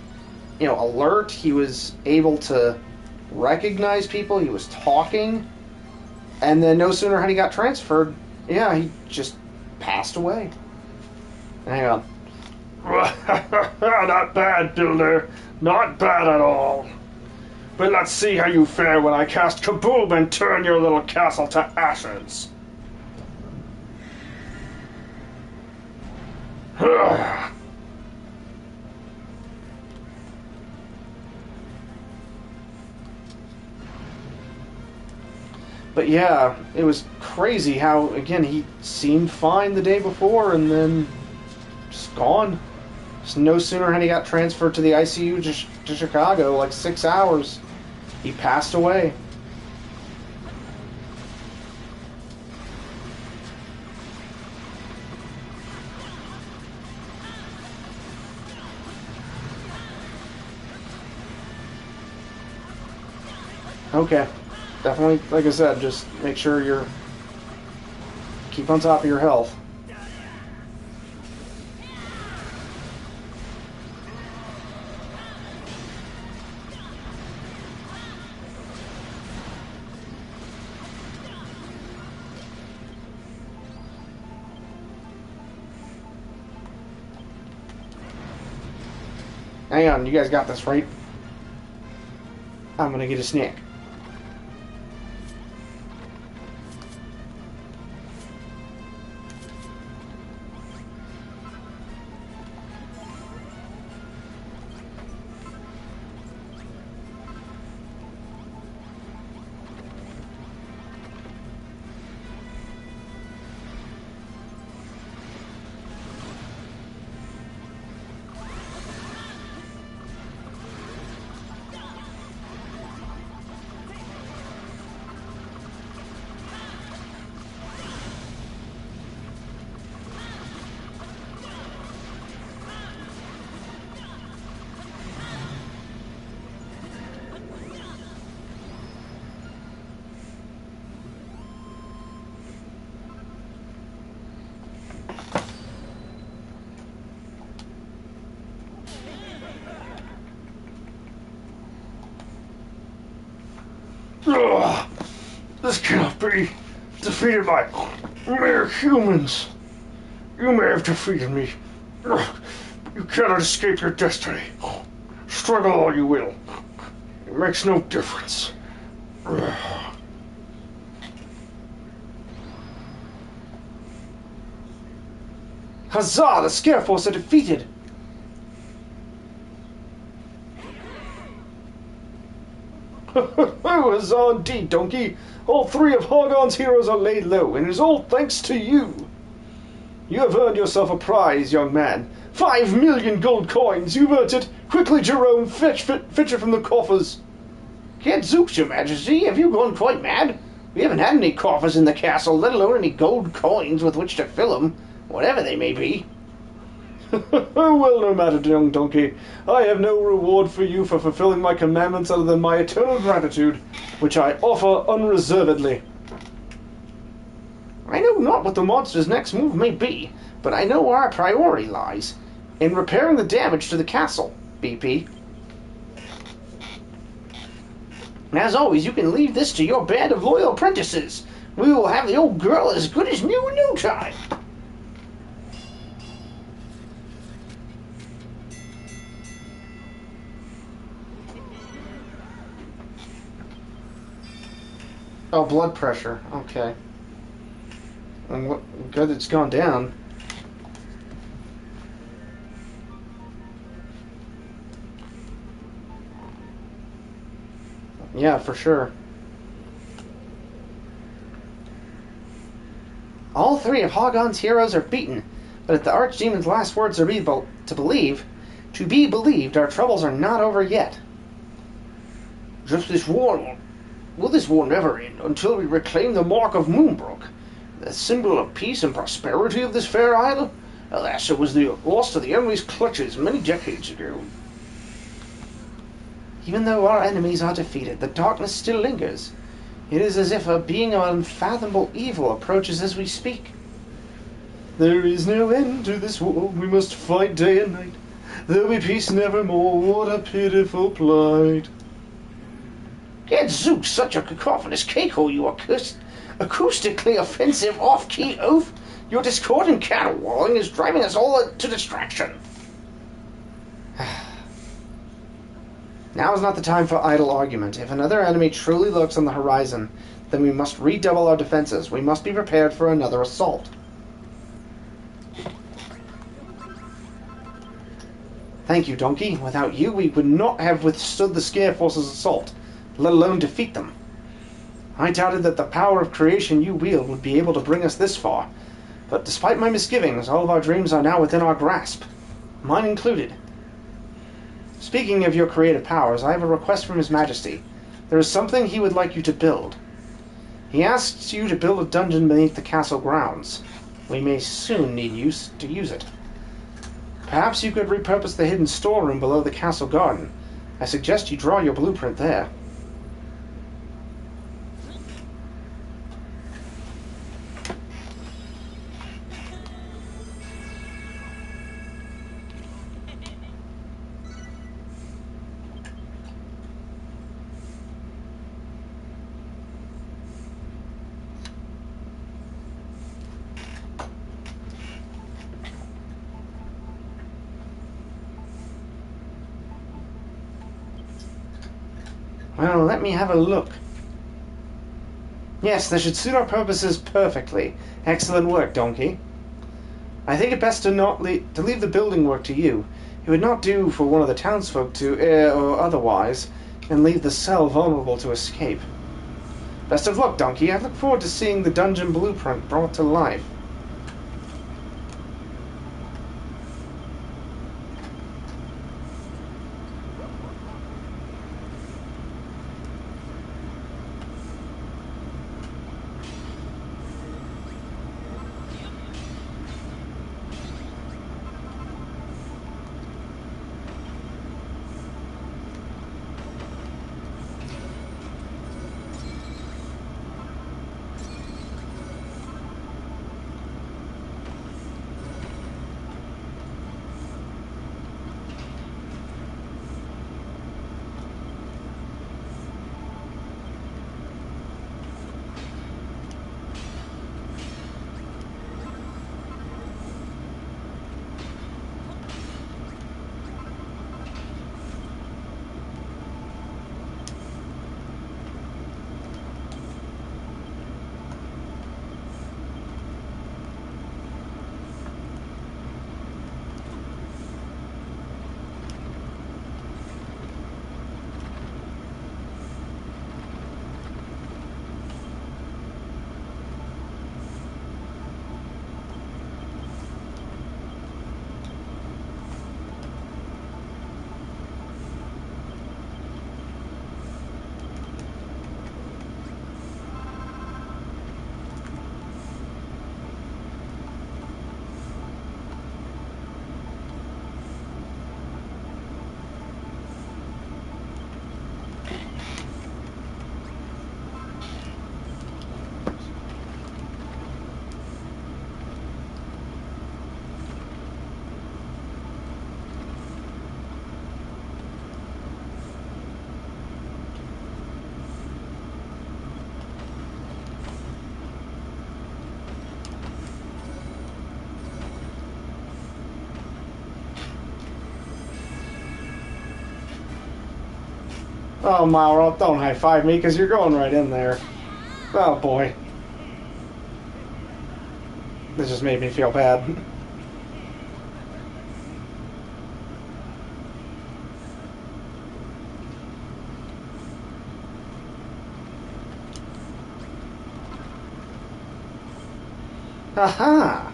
you know, alert. He was able to recognize people. He was talking. And then no sooner had he got transferred, yeah, he just passed away. Hang on. Not bad, Builder. Not bad at all. But let's see how you fare when I cast Kaboom and turn your little castle to ashes. But yeah, it was crazy how, again, he seemed fine the day before and then just gone. Just no sooner had he got transferred to the ICU to Chicago, like 6 hours, he passed away. Okay. Definitely, like I said, just make sure you're... keep on top of your health. Hang on, you guys got this, right? I'm gonna get a snack. Ugh, this cannot be. Defeated by mere humans. You may have defeated me. Ugh, you cannot escape your destiny. Struggle all you will. It makes no difference. Ugh. Huzzah! The Scare Force are defeated! Huzzah indeed, Donkey! All three of Hargon's heroes are laid low, and it is all thanks to you. You have earned yourself a prize, young man. 5 million gold coins. You've earned it. Quickly, Jerome, fetch it from the coffers. Gadzooks, your majesty, have you gone quite mad? We haven't had any coffers in the castle, let alone any gold coins with which to fill them, whatever they may be. Well, no matter, young donkey. I have no reward for you for fulfilling my commandments other than my eternal gratitude, which I offer unreservedly. I know not what the monster's next move may be, but I know where our priority lies. In repairing the damage to the castle, BP. And as always, you can leave this to your band of loyal apprentices. We will have the old girl as good as new in no time. Oh, blood pressure. Okay. And what, good it's gone down. Yeah, for sure. All three of Hagon's heroes are beaten, but if the Archdemon's last words are to be believed, our troubles are not over yet. Just this war. Will this war never end until we reclaim the mark of Moonbrook, the symbol of peace and prosperity of this fair isle? Alas, it was lost to the enemy's clutches many decades ago. Even though our enemies are defeated, the darkness still lingers. It is as if a being of unfathomable evil approaches as we speak. There is no end to this war. We must fight day and night. There'll be peace nevermore. What a pitiful plight. Gadzooks, such a cacophonous cakehole, you acoustically offensive off-key oaf. Your discordant caterwauling is driving us all to distraction. Now is not the time for idle argument. If another enemy truly lurks on the horizon, then we must redouble our defenses. We must be prepared for another assault. Thank you, Donkey. Without you, we would not have withstood the Scare Force's assault, let alone defeat them. I doubted that the power of creation you wield would be able to bring us this far, but despite my misgivings, all of our dreams are now within our grasp, mine included. Speaking of your creative powers, I have a request from His Majesty. There is something he would like you to build. He asks you to build a dungeon beneath the castle grounds. We may soon need to use it. Perhaps you could repurpose the hidden storeroom below the castle garden. I suggest you draw your blueprint there. Well, let me have a look. Yes, that should suit our purposes perfectly. Excellent work, Donkey. I think it best to leave the building work to you. It would not do for one of the townsfolk to err or otherwise, and leave the cell vulnerable to escape. Best of luck, Donkey. I look forward to seeing the dungeon blueprint brought to life. Oh, Malroth, don't high-five me, because you're going right in there. Oh, boy. This just made me feel bad. Aha!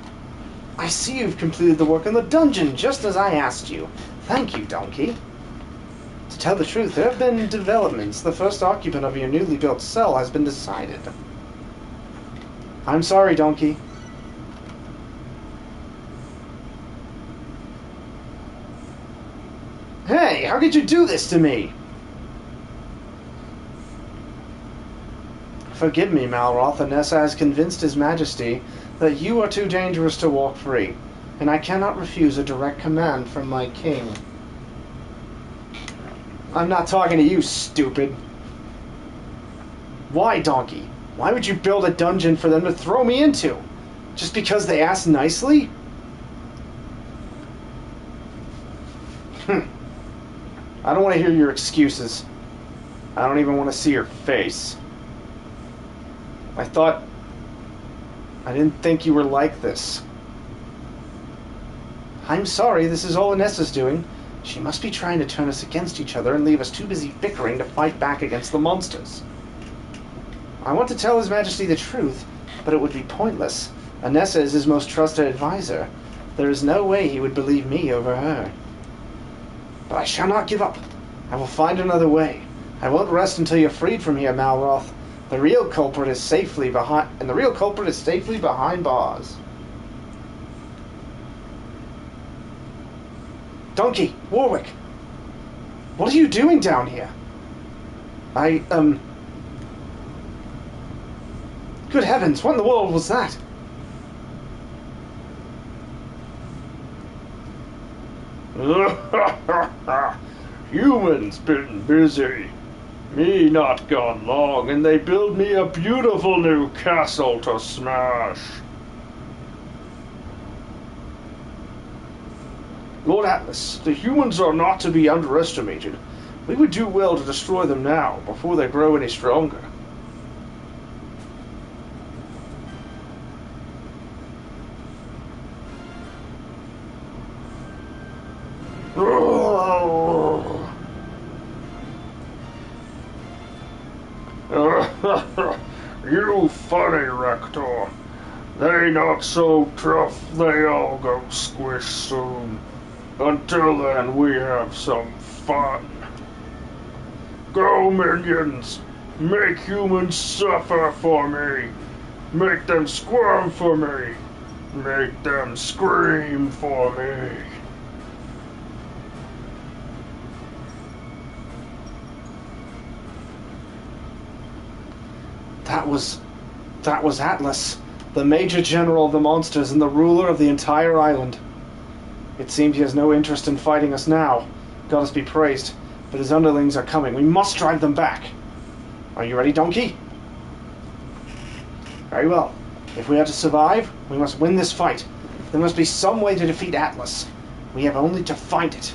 I see you've completed the work in the dungeon, just as I asked you. Thank you, Donkey. To tell the truth, there have been developments. The first occupant of your newly built cell has been decided. I'm sorry, Donkey. Hey, how could you do this to me? Forgive me, Malroth. Anessa has convinced His Majesty that you are too dangerous to walk free, and I cannot refuse a direct command from my king. I'm not talking to you, stupid. Why, Donkey? Why would you build a dungeon for them to throw me into? Just because they asked nicely? I don't want to hear your excuses. I don't even want to see your face. I didn't think you were like this. I'm sorry, this is all Anessa's doing. She must be trying to turn us against each other and leave us too busy bickering to fight back against the monsters. I want to tell His Majesty the truth, but it would be pointless. Anessa is his most trusted advisor. There is no way he would believe me over her. But I shall not give up. I will find another way. I won't rest until you're freed from here, Malroth. The real culprit is safely behind bars. Donkey, Warwick, what are you doing down here? Good heavens, what in the world was that? Humans been busy. Me not gone long, and they build me a beautiful new castle to smash. Lord Atlas, the humans are not to be underestimated. We would do well to destroy them now, before they grow any stronger. You funny rector. They not so tough, they all go squish soon. Until then, we have some fun. Go, minions! Make humans suffer for me! Make them squirm for me! Make them scream for me! That was Atlas, the Major General of the monsters and the ruler of the entire island. It seems he has no interest in fighting us now. Goddess be praised, but his underlings are coming. We must drive them back. Are you ready, Donkey? Very well. If we are to survive, we must win this fight. There must be some way to defeat Atlas. We have only to find it.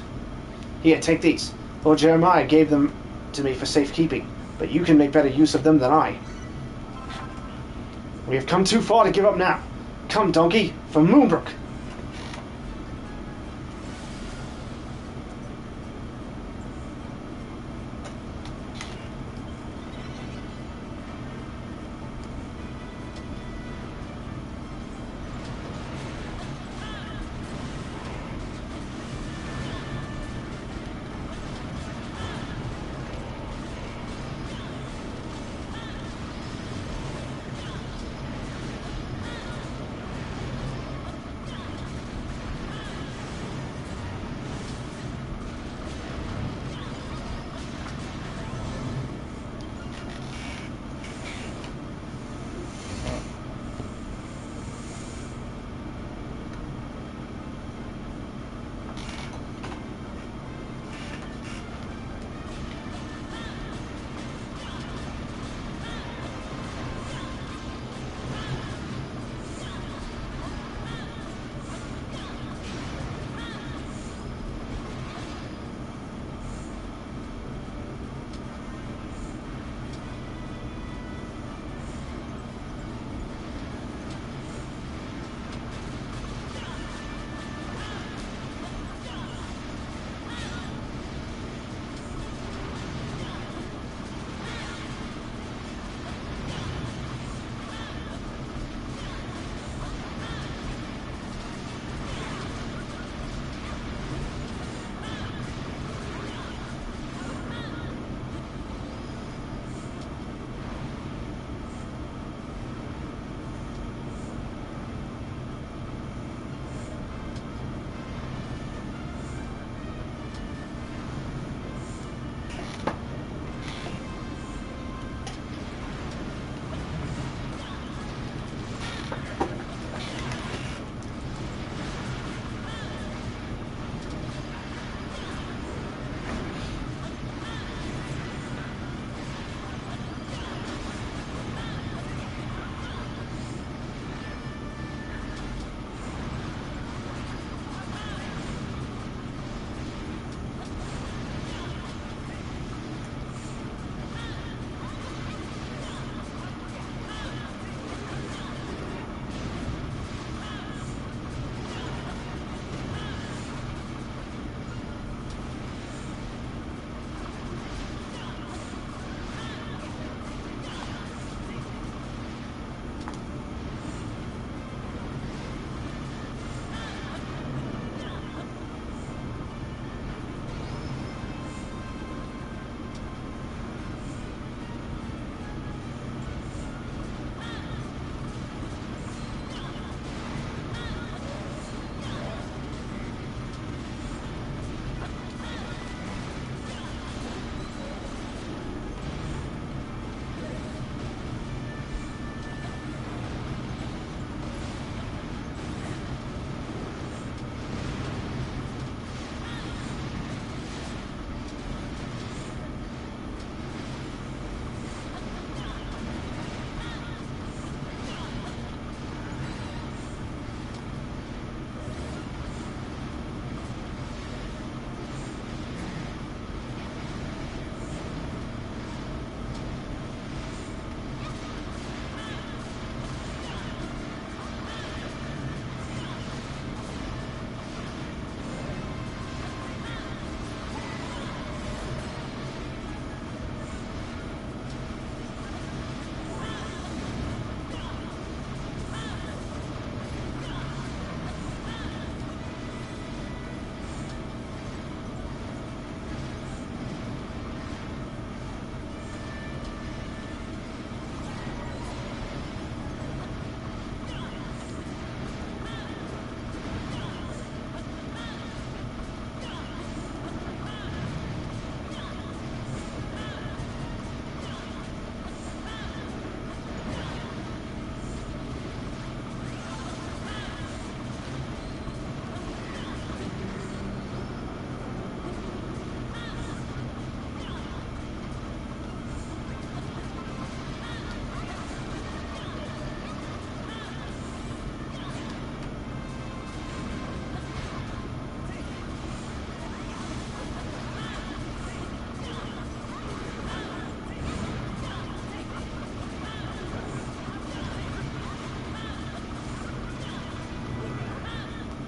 Here, take these. Lord Jeremiah gave them to me for safekeeping, but you can make better use of them than I. We have come too far to give up now. Come, Donkey, for Moonbrook.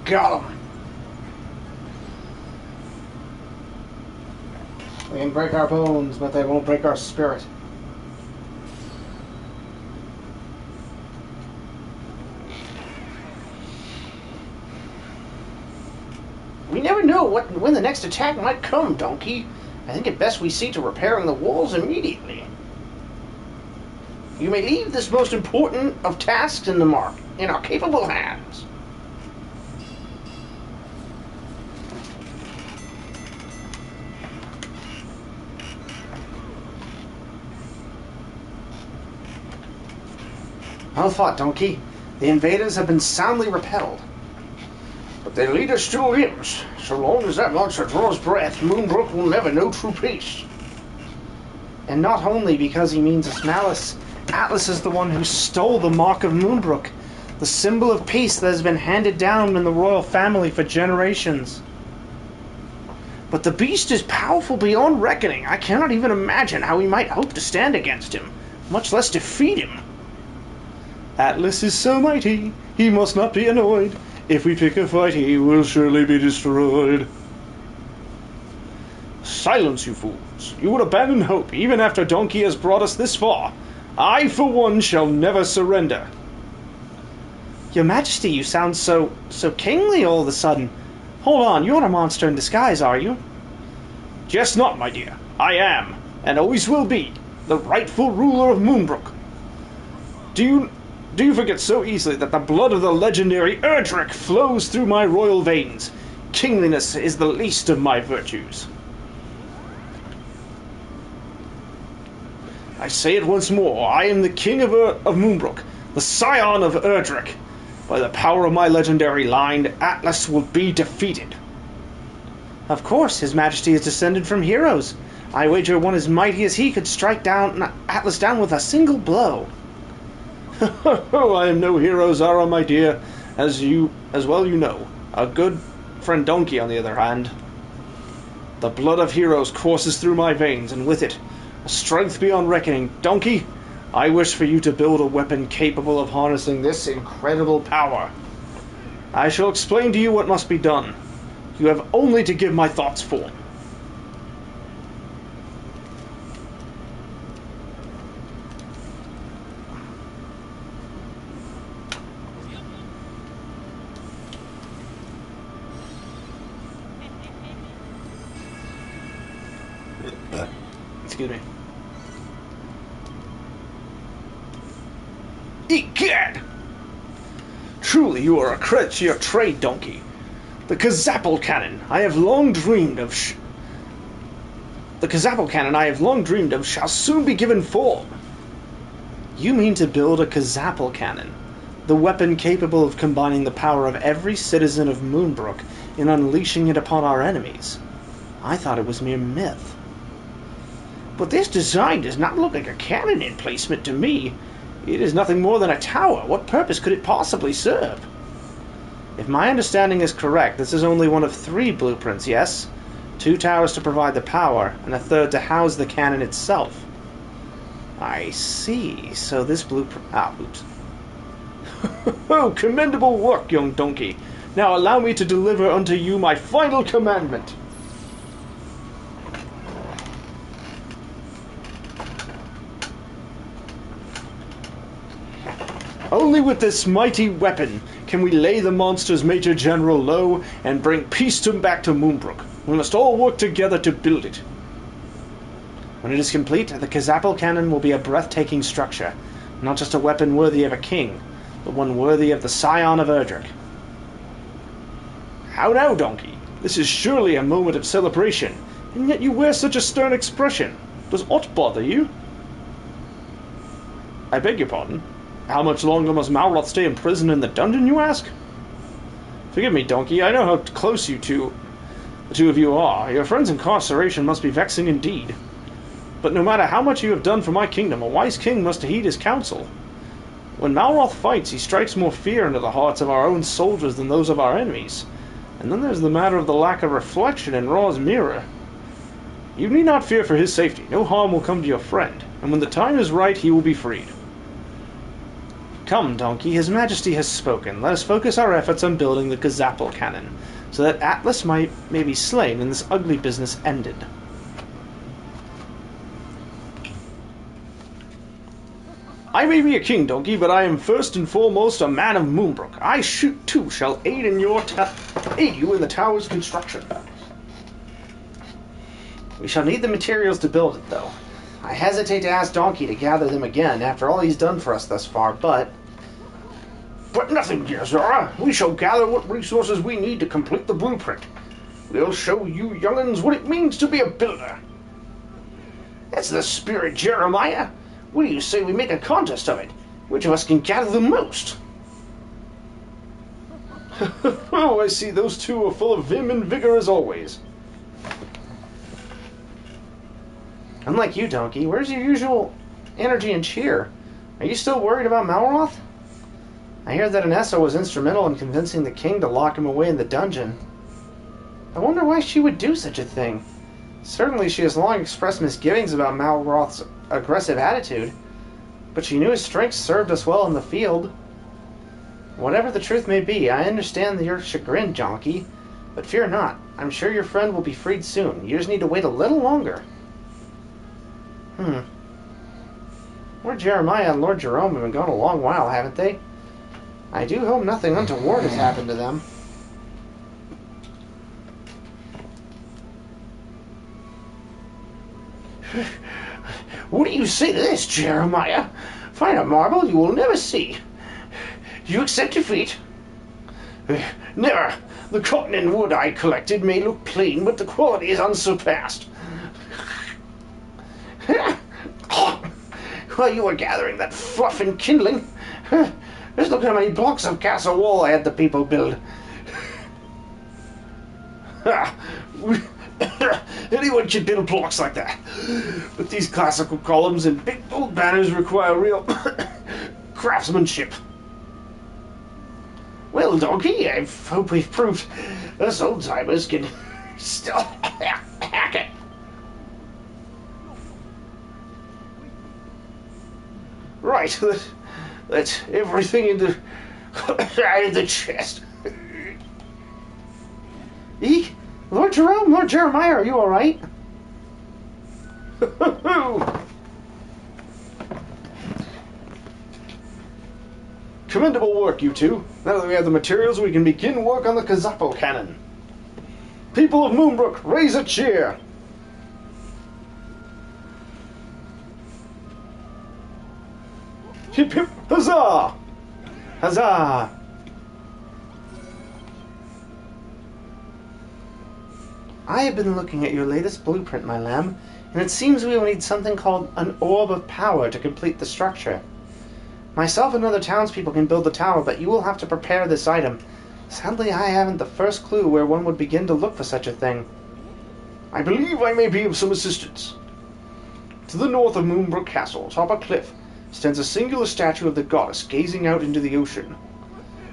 Got 'em. They can break our bones, but they won't break our spirit. We never know when the next attack might come, Donkey. I think it best we see to repairing the walls immediately. You may leave this most important of tasks in our capable hands. Well fought, Donkey. The invaders have been soundly repelled. But their leader still lives. So long as that monster draws breath, Moonbrook will never know true peace. And not only because he means us malice, Atlas is the one who stole the Mark of Moonbrook, the symbol of peace that has been handed down in the royal family for generations. But the beast is powerful beyond reckoning. I cannot even imagine how we might hope to stand against him, much less defeat him. Atlas is so mighty, he must not be annoyed. If we pick a fight, he will surely be destroyed. Silence, you fools. You would abandon hope, even after Donkey has brought us this far. I, for one, shall never surrender. Your Majesty, you sound so kingly all of a sudden. Hold on, you're not a monster in disguise, are you? Just not, my dear. I am, and always will be, the rightful ruler of Moonbrook. Do you forget so easily that the blood of the legendary Erdrick flows through my royal veins? Kingliness is the least of my virtues. I say it once more, I am the king of Moonbrook, the scion of Erdrick. By the power of my legendary line, Atlas will be defeated. Of course, His Majesty is descended from heroes. I wager one as mighty as he could strike Atlas down with a single blow. I am no hero, Zara, my dear, as well you know. A good friend Donkey, on the other hand. The blood of heroes courses through my veins, and with it, a strength beyond reckoning. Donkey, I wish for you to build a weapon capable of harnessing this incredible power. I shall explain to you what must be done. You have only to give my thoughts form. Excuse me. Egad! Truly you are a credit to your trade, Donkey. The Kazapple cannon I have long dreamed of shall soon be given form. You mean to build a Kazapple cannon, the weapon capable of combining the power of every citizen of Moonbrook in unleashing it upon our enemies? I thought it was mere myth. But this design does not look like a cannon emplacement to me. It is nothing more than a tower. What purpose could it possibly serve? If my understanding is correct, this is only one of 3 blueprints, yes? 2 towers to provide the power, and a third to house the cannon itself. I see. So this blueprint... oops. Oh, commendable work, young Donkey. Now allow me to deliver unto you my final commandment. Only with this mighty weapon can we lay the monster's Major General low and bring peace back to Moonbrook. We must all work together to build it. When it is complete, the Kazapple cannon will be a breathtaking structure, not just a weapon worthy of a king, but one worthy of the scion of Erdrick. How now, Donkey? This is surely a moment of celebration, and yet you wear such a stern expression. Does aught bother you? I beg your pardon? How much longer must Malroth stay imprisoned in the dungeon, you ask? Forgive me, Donkey, I know how close the two of you are. Your friend's incarceration must be vexing indeed. But no matter how much you have done for my kingdom, a wise king must heed his counsel. When Malroth fights, he strikes more fear into the hearts of our own soldiers than those of our enemies. And then there's the matter of the lack of reflection in Ra's mirror. You need not fear for his safety. No harm will come to your friend, and when the time is right, he will be freed. Come, Donkey, His Majesty has spoken. Let us focus our efforts on building the Gazapple cannon, so that Atlas may be slain and this ugly business ended. I may be a king, Donkey, but I am first and foremost a man of Moonbrook. I too shall aid in aid you in the tower's construction. We shall need the materials to build it, though. I hesitate to ask Donkey to gather them again after all he's done for us thus far, but... But nothing, dear Zora. We shall gather what resources we need to complete the blueprint. We'll show you young'uns what it means to be a builder. That's the spirit, Jeremiah. What do you say we make a contest of it? Which of us can gather the most? Oh, I see those two are full of vim and vigor as always. Unlike you, Donkey, where's your usual energy and cheer? Are you still worried about Malroth? I hear that Anessa was instrumental in convincing the king to lock him away in the dungeon. I wonder why she would do such a thing. Certainly she has long expressed misgivings about Malroth's aggressive attitude, but she knew his strengths served us well in the field. Whatever the truth may be, I understand your chagrin, Donkey, but fear not. I'm sure your friend will be freed soon. You just need to wait a little longer. Lord Jeremiah and Lord Jerome have been gone a long while, haven't they? I do hope nothing untoward has happened to them. What do you say to this, Jeremiah? Find a marble you will never see. Do you accept defeat? Never. The cotton and wood I collected may look plain, but the quality is unsurpassed. While you were gathering that fluff and kindling, just look how many blocks of castle wall I had the people build. Anyone can build blocks like that, but these classical columns and big bold banners require real craftsmanship. Well, Donkey, I hope we've proved us old-timers can still hack it. Right, that's everything in the chest. Eek! Lord Jerome, Lord Jeremiah, are you alright? Commendable work, you two. Now that we have the materials, we can begin work on the Gazapple cannon. People of Moonbrook, raise a cheer! Hip hip huzzah! Huzzah! I have been looking at your latest blueprint, my lamb, and it seems we will need something called an orb of power to complete the structure. Myself and other townspeople can build the tower, but you will have to prepare this item. Sadly, I haven't the first clue where one would begin to look for such a thing. I believe I may be of some assistance. To the north of Moonbrook Castle, atop a cliff, stands a singular statue of the goddess gazing out into the ocean.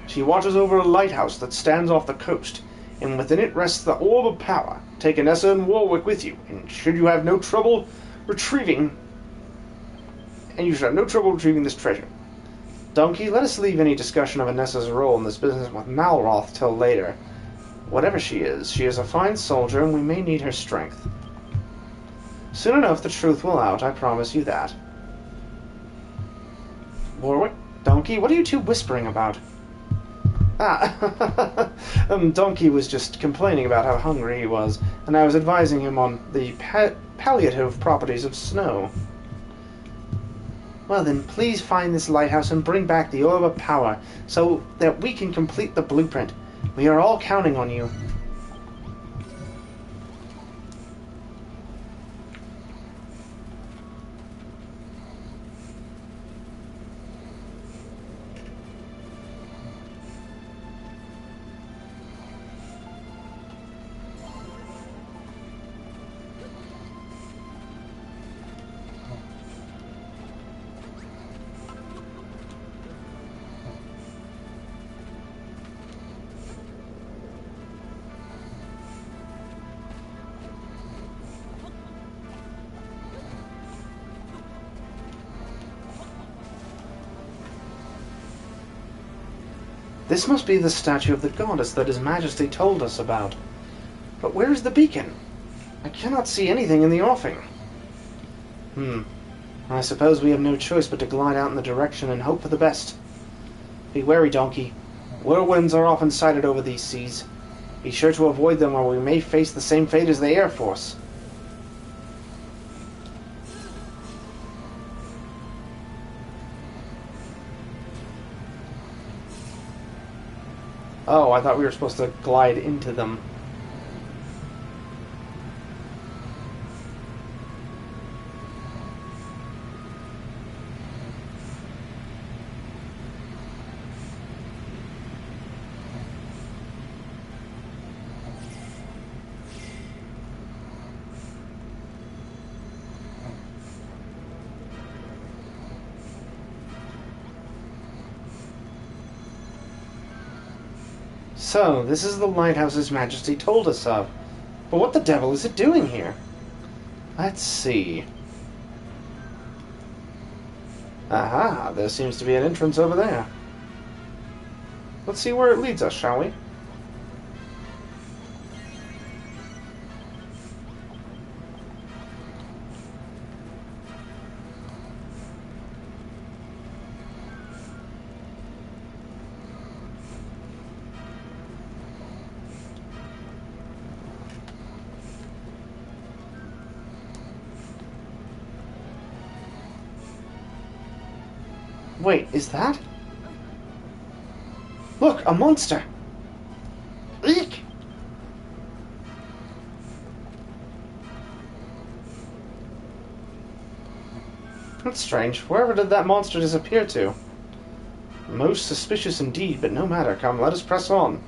She watches over a lighthouse that stands off the coast, and within it rests the orb of power. Take Anessa and Warwick with you, and you should have no trouble retrieving this treasure. Donkey, let us leave any discussion of Anessa's role in this business with Malroth till later. Whatever she is a fine soldier, and we may need her strength. Soon enough the truth will out, I promise you that. Warwick, Donkey, what are you two whispering about? Donkey was just complaining about how hungry he was, and I was advising him on the palliative properties of snow. Well then, please find this lighthouse and bring back the orb of power, so that we can complete the blueprint. We are all counting on you. This must be the statue of the goddess that His Majesty told us about. But where is the beacon? I cannot see anything in the offing. I suppose we have no choice but to glide out in the direction and hope for the best. Be wary, donkey. Whirlwinds are often sighted over these seas. Be sure to avoid them or we may face the same fate as the Air Force. Oh, I thought we were supposed to glide into them. So, this is the lighthouse His Majesty told us of. But what the devil is it doing here? Let's see. Aha, there seems to be an entrance over there. Let's see where it leads us, shall we? Wait, is that? Look, a monster! Eek! That's strange. Wherever did that monster disappear to? Most suspicious indeed, but no matter. Come, let us press on.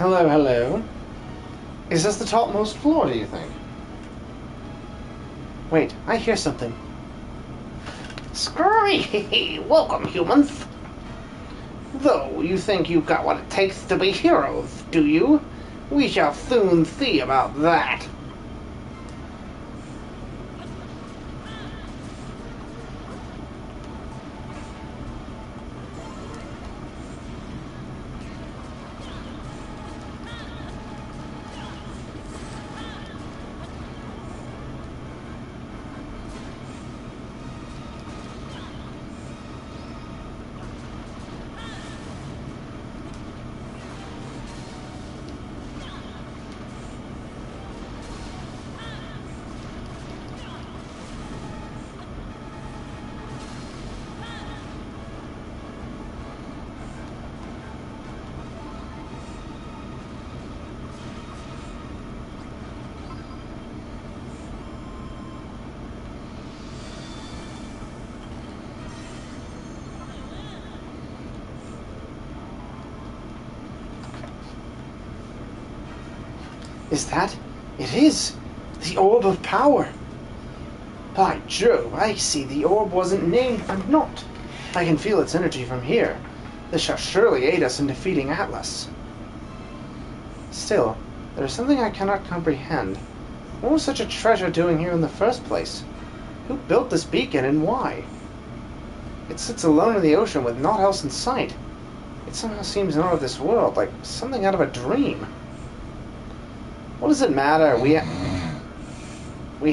Hello, hello. Is this the topmost floor, do you think? Wait, I hear something. Scurry! Welcome, humans. Though you think you've got what it takes to be heroes, do you? We shall soon see about that. Is that? It is! The Orb of Power! By Jove, I see the orb wasn't named for naught. I can feel its energy from here. This shall surely aid us in defeating Atlas. Still, there is something I cannot comprehend. What was such a treasure doing here in the first place? Who built this beacon and why? It sits alone in the ocean with naught else in sight. It somehow seems not of this world, like something out of a dream. What does it matter? We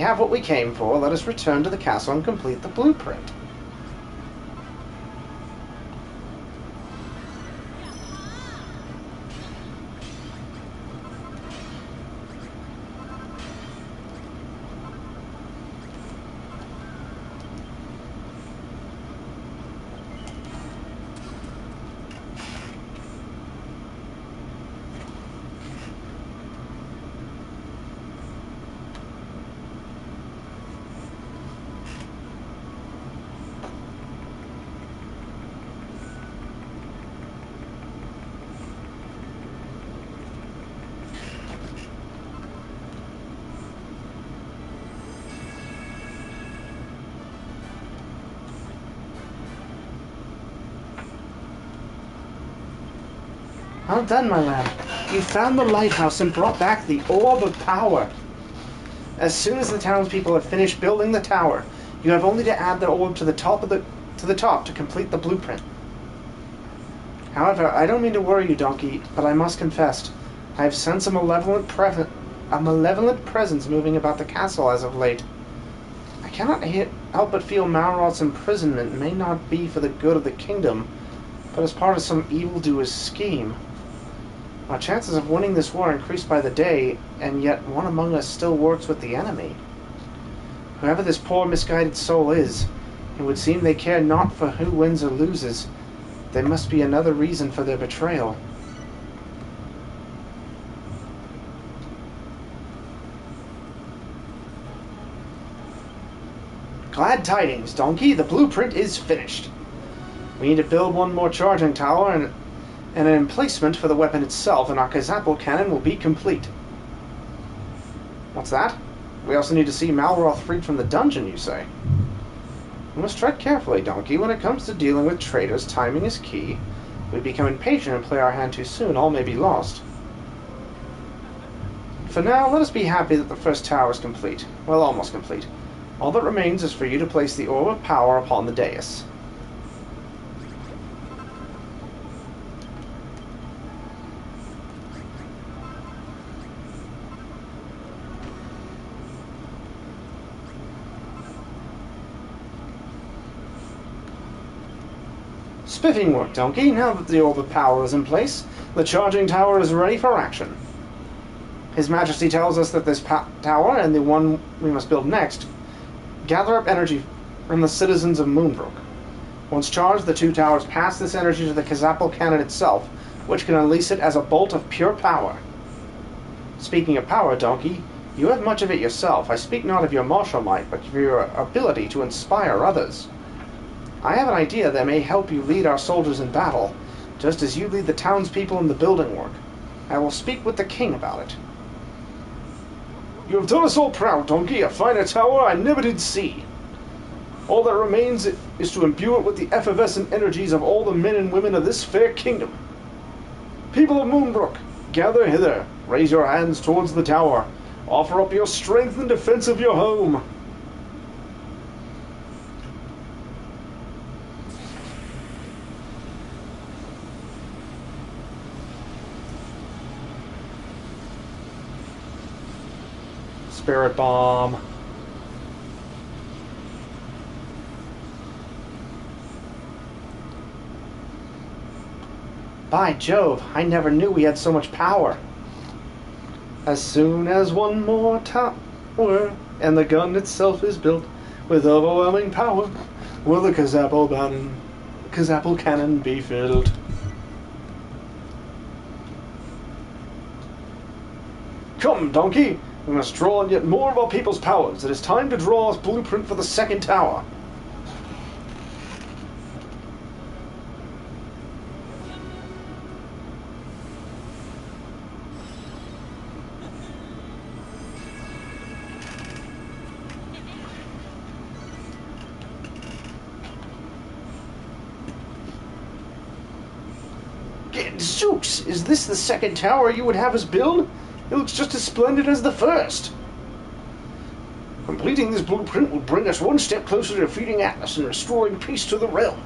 have what we came for. Let us return to the castle and complete the blueprint. Well done, my lad. You found the lighthouse and brought back the Orb of Power. As soon as the townspeople have finished building the tower, you have only to add the orb to the top to complete the blueprint. However, I don't mean to worry you, Donkey, but I must confess, I have sensed a malevolent presence moving about the castle as of late. I cannot help but feel Malroth's imprisonment may not be for the good of the kingdom, but as part of some evildoer's scheme. Our chances of winning this war increase by the day, and yet one among us still works with the enemy. Whoever this poor misguided soul is, it would seem they care not for who wins or loses. There must be another reason for their betrayal. Glad tidings, Donkey. The blueprint is finished. We need to build one more charging tower and an emplacement for the weapon itself, and our Kazapal cannon will be complete. What's that? We also need to see Malroth freed from the dungeon, you say? We must tread carefully, Donkey. When it comes to dealing with traitors, timing is key. If we become impatient and play our hand too soon, all may be lost. For now, let us be happy that the first tower is complete. Well, almost complete. All that remains is for you to place the Orb of Power upon the dais. Spiffing work, Donkey. Now that the Orb of Power is in place, the charging tower is ready for action. His Majesty tells us that this tower and the one we must build next gather up energy from the citizens of Moonbrook. Once charged, the two towers pass this energy to the Kazapal cannon itself, which can unleash it as a bolt of pure power. Speaking of power, Donkey, you have much of it yourself. I speak not of your martial might, but of your ability to inspire others. I have an idea that may help you lead our soldiers in battle, just as you lead the townspeople in the building work. I will speak with the king about it. You have done us all proud, Donkey. A finer tower I never did see. All that remains is to imbue it with the effervescent energies of all the men and women of this fair kingdom. People of Moonbrook, gather hither. Raise your hands towards the tower. Offer up your strength in defense of your home. Spirit bomb. By Jove, I never knew we had so much power. As soon as one more tower and the gun itself is built with overwhelming power, will the Kazapple cannon be filled? Come, Donkey. We must draw on yet more of our people's powers. It is time to draw us blueprint for the second tower. Zooks! Is this the second tower you would have us build? It looks just as splendid as the first. Completing this blueprint will bring us one step closer to defeating Atlas and restoring peace to the realm.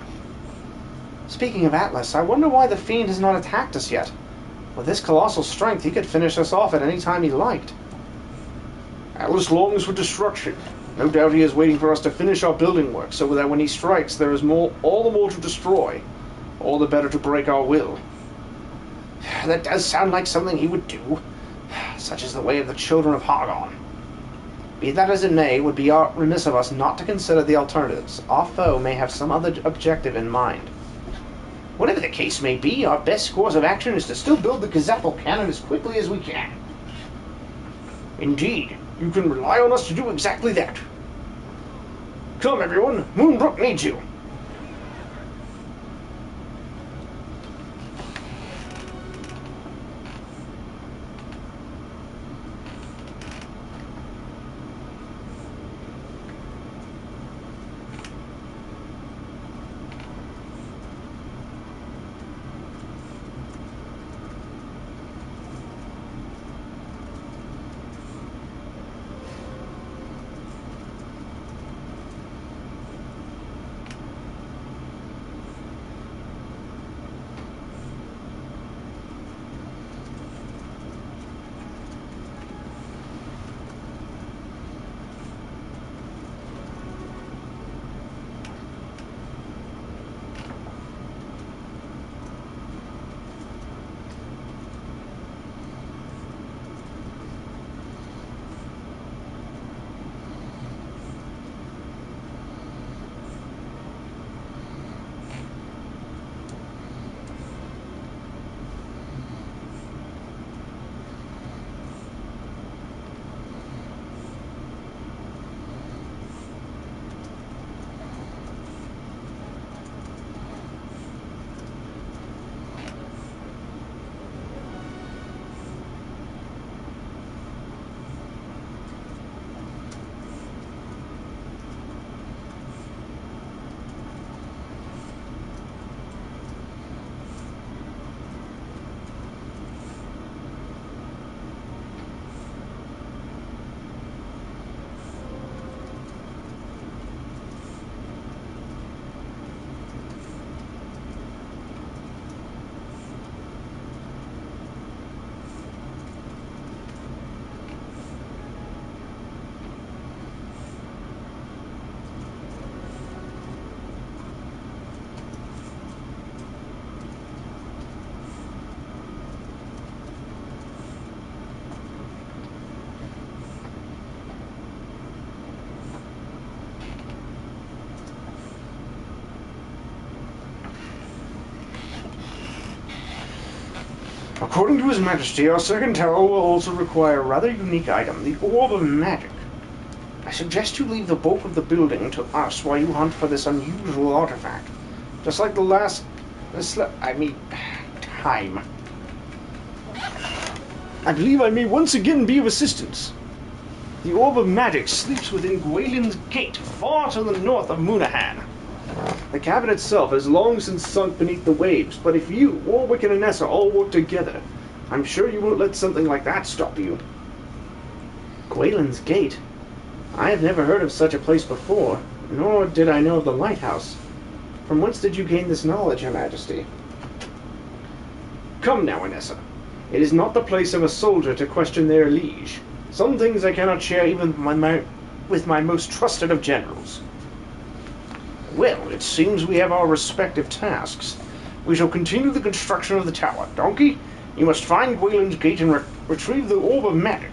Speaking of Atlas, I wonder why the Fiend has not attacked us yet. With this colossal strength, he could finish us off at any time he liked. Atlas longs for destruction. No doubt he is waiting for us to finish our building work, so that when he strikes there is all the more to destroy, all the better to break our will. That does sound like something he would do. Such is the way of the children of Hargon. Be that as it may, it would be remiss of us not to consider the alternatives. Our foe may have some other objective in mind. Whatever the case may be, our best course of action is to still build the Kazapple cannon as quickly as we can. Indeed, you can rely on us to do exactly that. Come, everyone, Moonbrook needs you. According to His Majesty, our second tower will also require a rather unique item, the Orb of Magic. I suggest you leave the bulk of the building to us while you hunt for this unusual artifact. Just like the last... time. I believe I may once again be of assistance. The Orb of Magic sleeps within Gwaelin's Gate, far to the north of Moonahan. The cabin itself has long since sunk beneath the waves, but if you, Warwick and Anessa all work together, I'm sure you won't let something like that stop you. Gwaelin's Gate? I have never heard of such a place before, nor did I know of the lighthouse. From whence did you gain this knowledge, Your Majesty? Come now, Anessa. It is not the place of a soldier to question their liege. Some things I cannot share even with my most trusted of generals. Well, it seems we have our respective tasks. We shall continue the construction of the tower. Donkey, you must find Gwaelin's Gate and retrieve the Orb of Magic.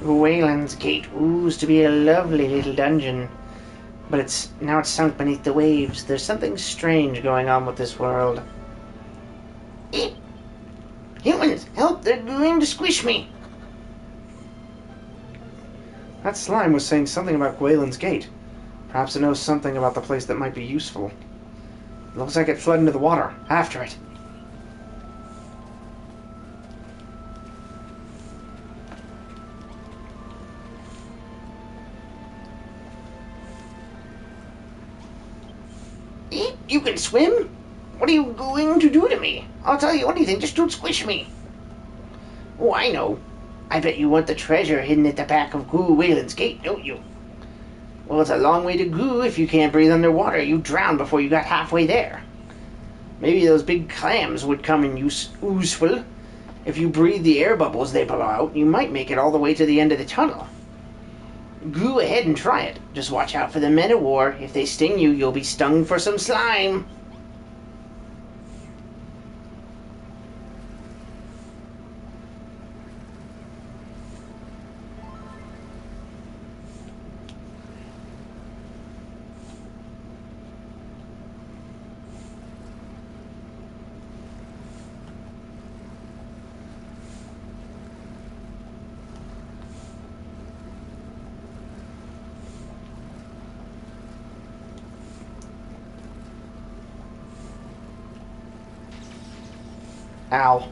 Gwaelin's Gate oozes to be a lovely little dungeon, but it's sunk beneath the waves. There's something strange going on with this world. Humans, help! They're going to squish me! That slime was saying something about Gwaelin's Gate. Perhaps it knows something about the place that might be useful. It looks like it fled into the water. After it. You can swim? What are you going to do to me? I'll tell you anything, just don't squish me. Oh, I know. I bet you want the treasure hidden at the back of Gwaelin's Gate, don't you? Well, it's a long way to go if you can't breathe underwater. You drown before you got halfway there. Maybe those big clams would come in useful. If you breathe the air bubbles they blow out, you might make it all the way to the end of the tunnel. Go ahead and try it. Just watch out for the men of war. If they sting you, you'll be stung for some slime. Ow.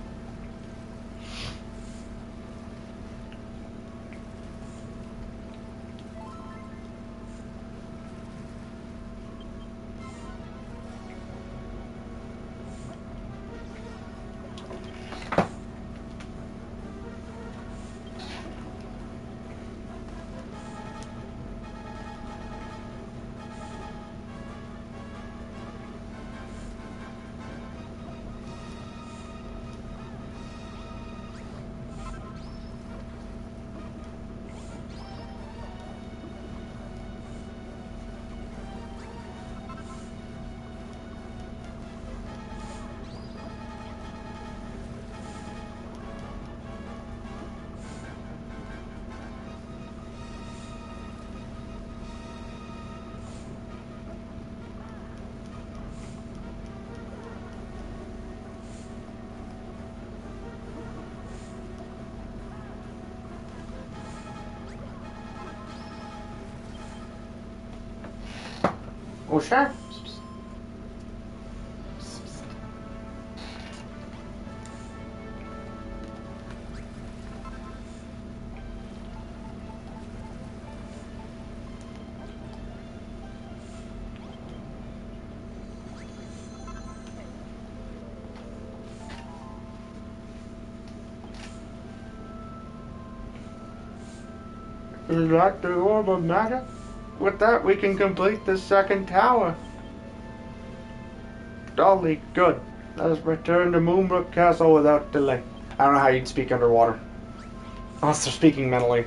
Oh, sure. Is that the orb of matter? With that, we can complete the second tower. Dolly, good. Let us return to Moonbrook Castle without delay. I don't know how you'd speak underwater. Unless they're speaking mentally.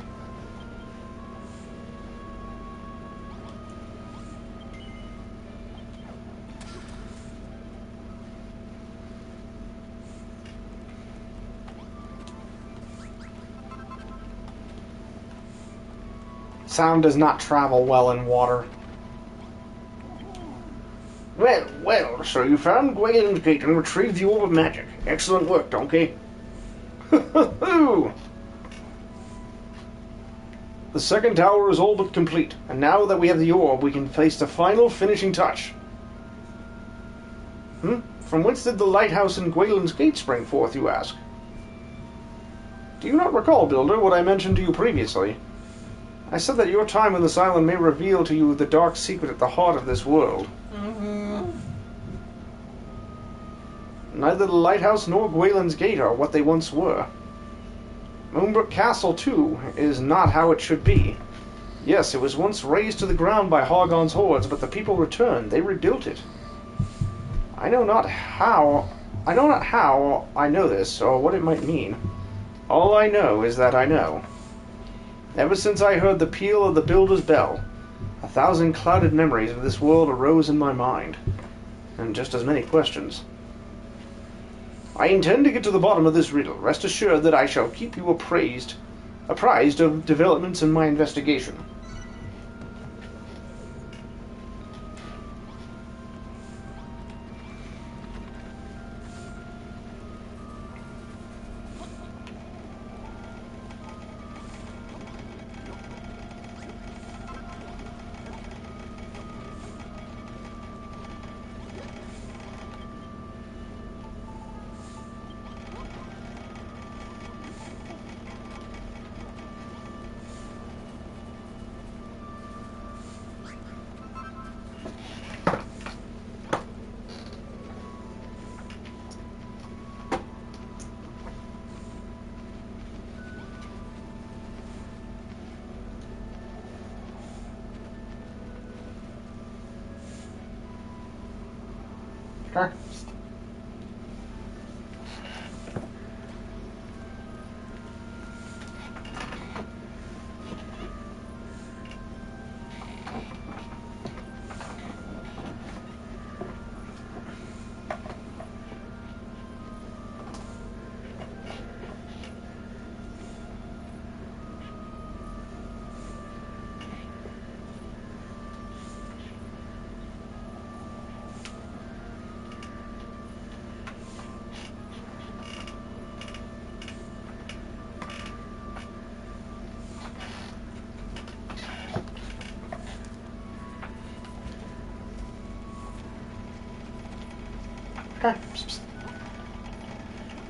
Sound does not travel well in water. Well, well, so you found Gwaelin's Gate and retrieved the Orb of Magic. Excellent work, Donkey. The second tower is all but complete, and now that we have the orb, we can place the final finishing touch. From whence did the lighthouse in Gwaelin's Gate spring forth, you ask? Do you not recall, Builder, what I mentioned to you previously? I said that your time on this island may reveal to you the dark secret at the heart of this world. Neither the lighthouse nor Gwaelin's Gate are what they once were. Moonbrook Castle, too, is not how it should be. Yes, it was once razed to the ground by Hargon's hordes, but the people returned. They rebuilt it. I know not how I know this, or what it might mean. All I know is that I know. Ever since I heard the peal of the Builder's bell, 1,000 clouded memories of this world arose in my mind, and just as many questions. I intend to get to the bottom of this riddle. Rest assured that I shall keep you apprised of developments in my investigation. Okay.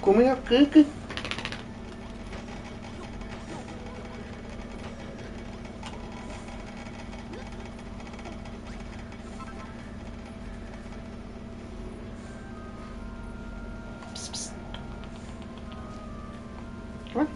Come here, Kiki. Come on.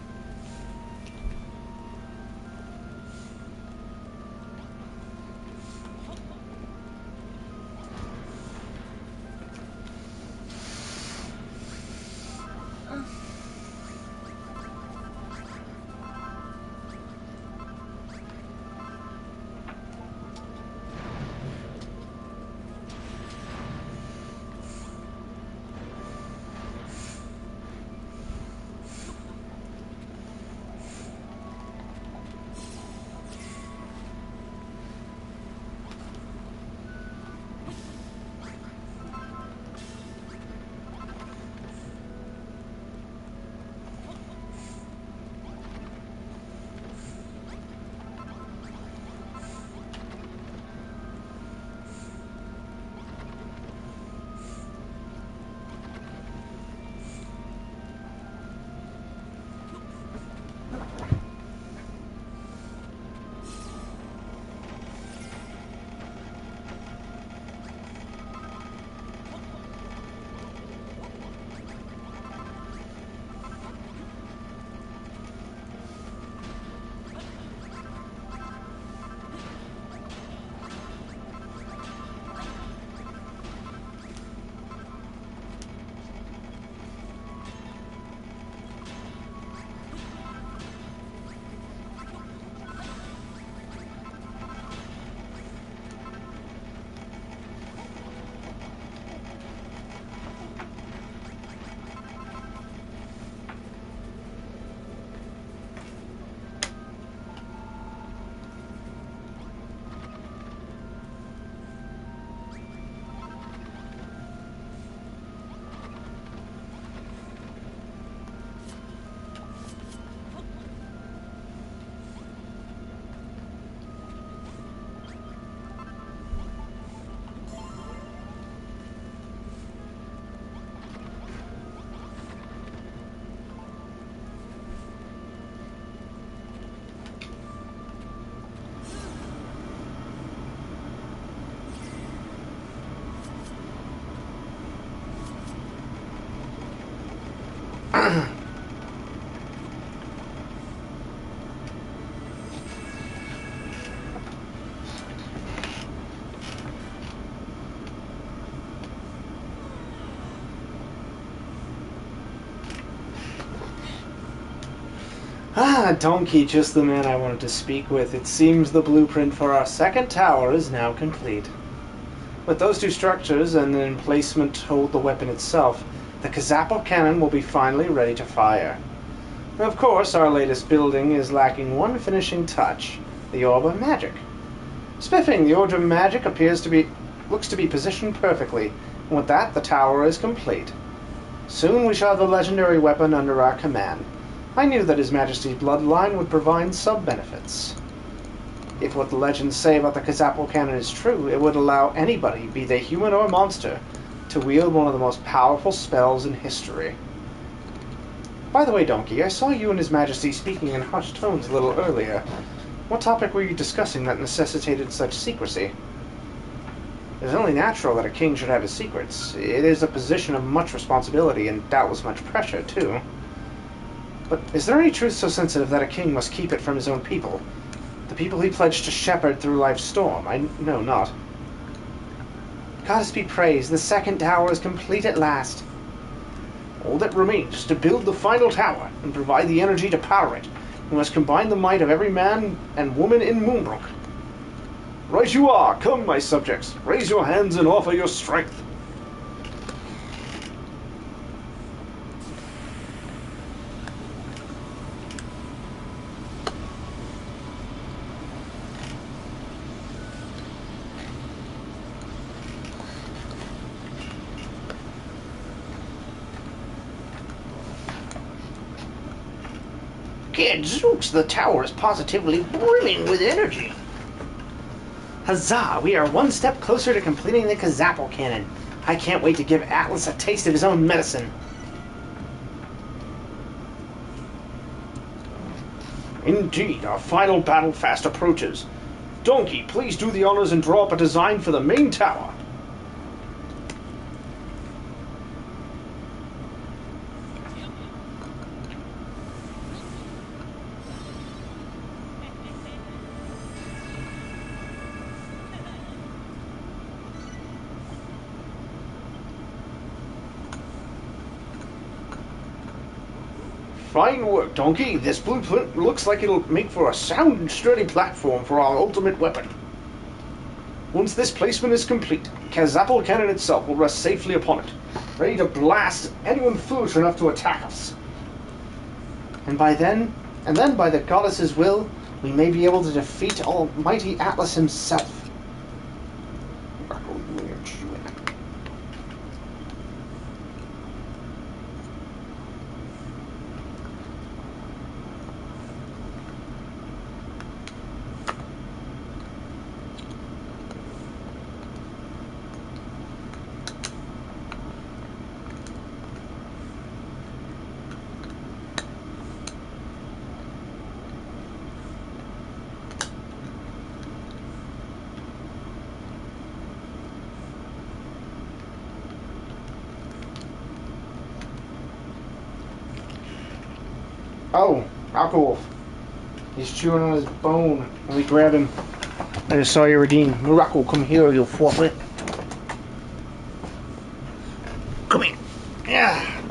Donkey, just the man I wanted to speak with. It seems the blueprint for our second tower is now complete. With those two structures and the emplacement to hold the weapon itself, the Kazapple cannon will be finally ready to fire. Of course, our latest building is lacking one finishing touch, the Orb of Magic. Spiffing, the Orb of Magic looks to be positioned perfectly, and with that, the tower is complete. Soon we shall have the legendary weapon under our command. I knew that His Majesty's bloodline would provide sub-benefits. If what the legends say about the Kazapple cannon is true, it would allow anybody, be they human or monster, to wield one of the most powerful spells in history. By the way, Donkey, I saw you and His Majesty speaking in hushed tones a little earlier. What topic were you discussing that necessitated such secrecy? It is only natural that a king should have his secrets. It is a position of much responsibility and doubtless much pressure, too. But is there any truth so sensitive that a king must keep it from his own people? The people he pledged to shepherd through life's storm? I know not. Goddess be praised, the second tower is complete at last. All that remains is to build the final tower and provide the energy to power it. We must combine the might of every man and woman in Moonbrook. Right you are. Come, my subjects. Raise your hands and offer your strength. Gadzooks, the tower is positively brimming with energy. Huzzah! We are one step closer to completing the Kazapple cannon. I can't wait to give Atlas a taste of his own medicine. Indeed, our final battle fast approaches. Donkey, please do the honors and draw up a design for the main tower. Fine work, Donkey. This blueprint looks like it'll make for a sound and sturdy platform for our ultimate weapon. Once this placement is complete, Kazapple cannon itself will rest safely upon it, ready to blast anyone foolish enough to attack us. And then by the goddess's will, we may be able to defeat almighty Atlas himself. Oh, Alkawolf. He's chewing on his bone. Let me grab him. I just saw you redeem. Miracle, come here, you forfeit. Come here. Yeah.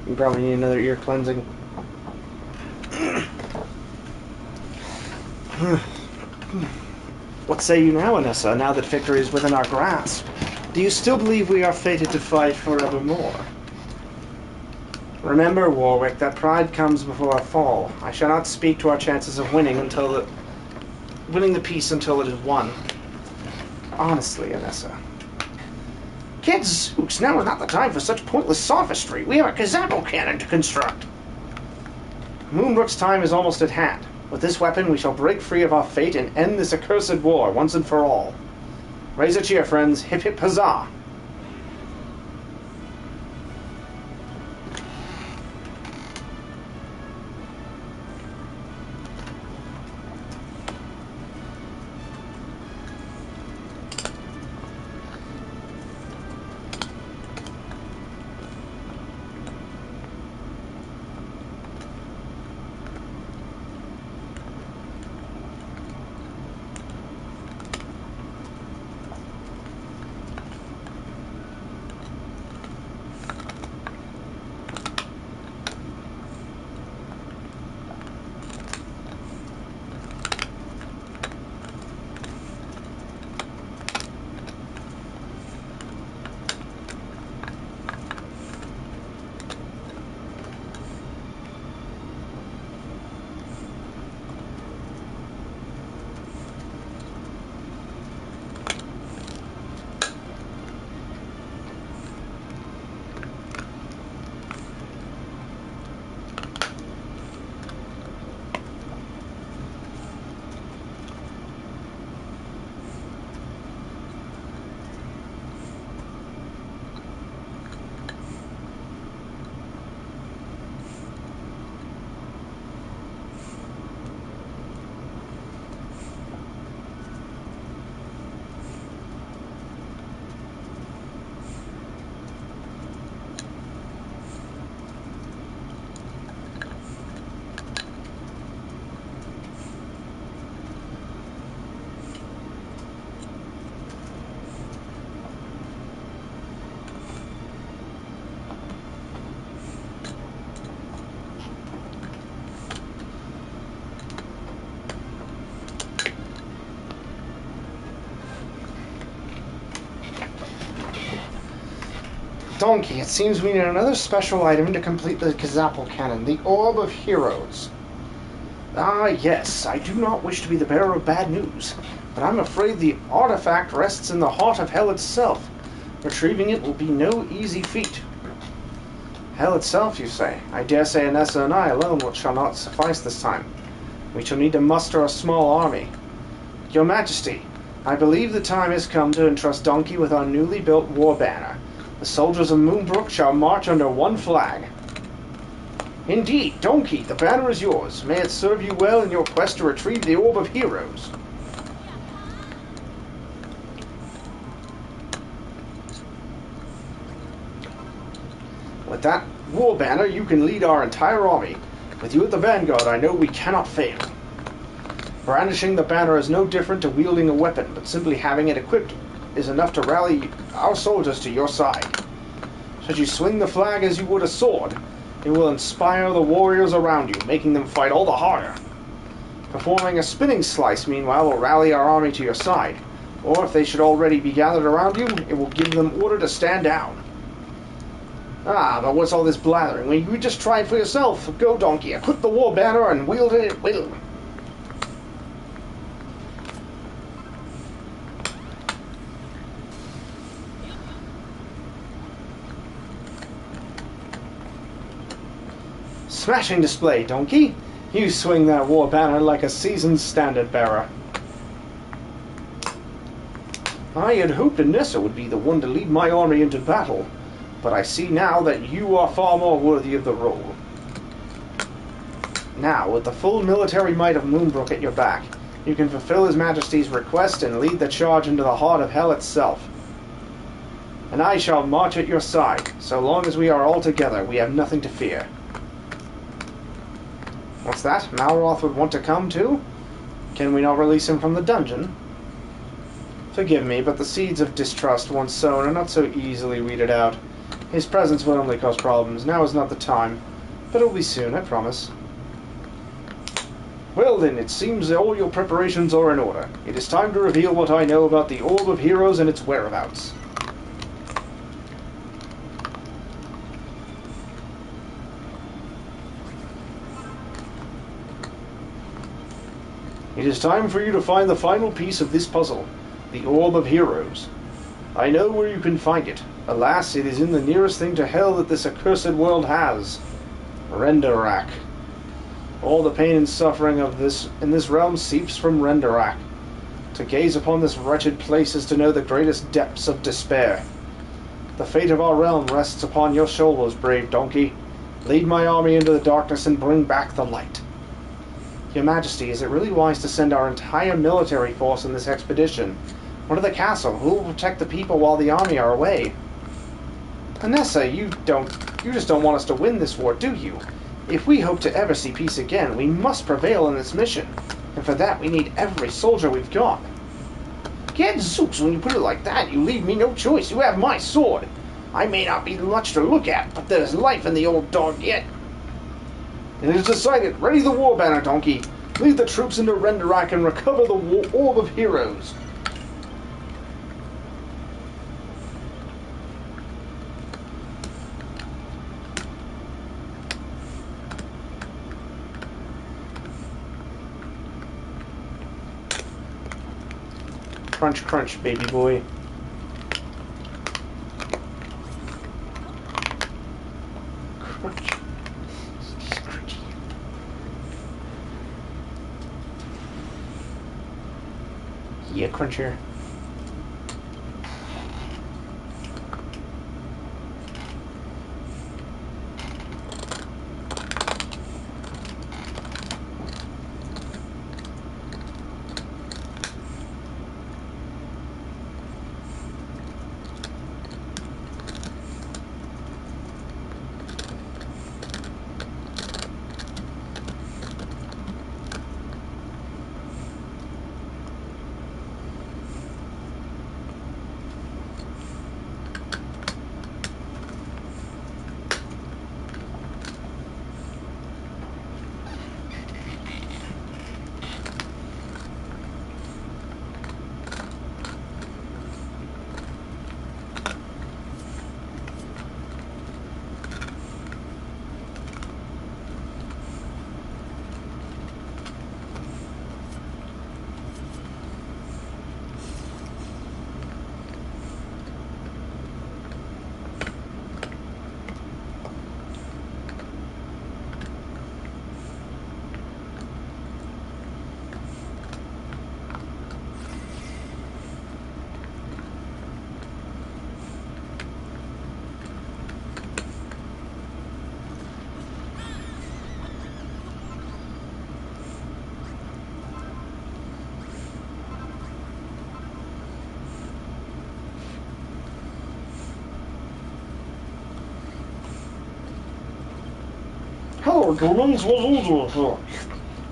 You probably need another ear cleansing. What say you now, Anessa, now that victory is within our grasp? Do you still believe we are fated to fight forevermore? Remember, Warwick, that pride comes before a fall. I shall not speak to our chances of winning the peace until it is won. Honestly, Anessa. Gadzooks, now is not the time for such pointless sophistry. We have a Kazapple cannon to construct. Moonbrook's time is almost at hand. With this weapon, we shall break free of our fate and end this accursed war once and for all. Raise a cheer, friends. Hip hip huzzah! Donkey, it seems we need another special item to complete the Kazapple cannon, the Orb of Heroes. Ah, yes, I do not wish to be the bearer of bad news, but I'm afraid the artifact rests in the heart of Hell itself. Retrieving it will be no easy feat. Hell itself, you say? I dare say Anessa and I alone shall not suffice this time. We shall need to muster a small army. Your Majesty, I believe the time has come to entrust Donkey with our newly built war banner. The soldiers of Moonbrook shall march under one flag. Indeed, Donkey, the banner is yours. May it serve you well in your quest to retrieve the Orb of Heroes. With that war banner, you can lead our entire army. With you at the vanguard, I know we cannot fail. Brandishing the banner is no different to wielding a weapon, but simply having it equipped is enough to rally our soldiers to your side. Should you swing the flag as you would a sword, it will inspire the warriors around you, making them fight all the harder. Performing a spinning slice, meanwhile, will rally our army to your side, or if they should already be gathered around you, it will give them order to stand down. Ah, but what's all this blathering? Well, you just try it for yourself. Go, Donkey, equip the war banner and wield it at will. Smashing display, Donkey. You swing that war banner like a seasoned standard bearer. I had hoped Anessa would be the one to lead my army into battle, but I see now that you are far more worthy of the role. Now, with the full military might of Moonbrook at your back, you can fulfill His Majesty's request and lead the charge into the heart of Hell itself. And I shall march at your side. So long as we are all together, we have nothing to fear. What's that? Malroth would want to come too? Can we not release him from the dungeon? Forgive me, but the seeds of distrust once sown are not so easily weeded out. His presence will only cause problems. Now is not the time. But it will be soon, I promise. Well then, it seems that all your preparations are in order. It is time to reveal what I know about the Orb of Heroes and its whereabouts. It is time for you to find the final piece of this puzzle, the Orb of Heroes. I know where you can find it. Alas, it is in the nearest thing to hell that this accursed world has. Renderak. All the pain and suffering of this in this realm seeps from Renderak. To gaze upon this wretched place is to know the greatest depths of despair. The fate of our realm rests upon your shoulders, brave Donkey. Lead my army into the darkness and bring back the light. Your Majesty, is it really wise to send our entire military force in this expedition? What of the castle? Who will protect the people while the army are away? Anessa, you just don't want us to win this war, do you? If we hope to ever see peace again, we must prevail in this mission. And for that, we need every soldier we've got. Gadzooks, when you put it like that, you leave me no choice. You have my sword. I may not be much to look at, but there's life in the old dog yet. It is decided. Ready the war banner, Donkey. Lead the troops into Renderak and recover the Orb of Heroes. Crunch, crunch, baby boy. Crunch. Yeah, cruncher. Hello, humans. What are you doing here?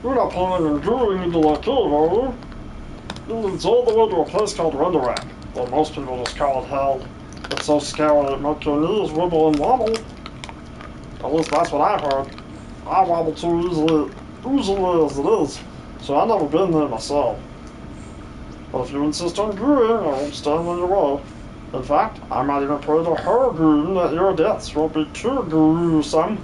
You're not planning on going into that cave, are you? It's all the way to a place called Redorak, though most people just call it hell. It's so scary it makes your knees wibble and wobble. At least that's what I've heard. I wobble too easily as it is, so I've never been there myself. But if you insist on going, I won't stand in your way. In fact, I might even pray to her goon that your deaths won't be too gruesome.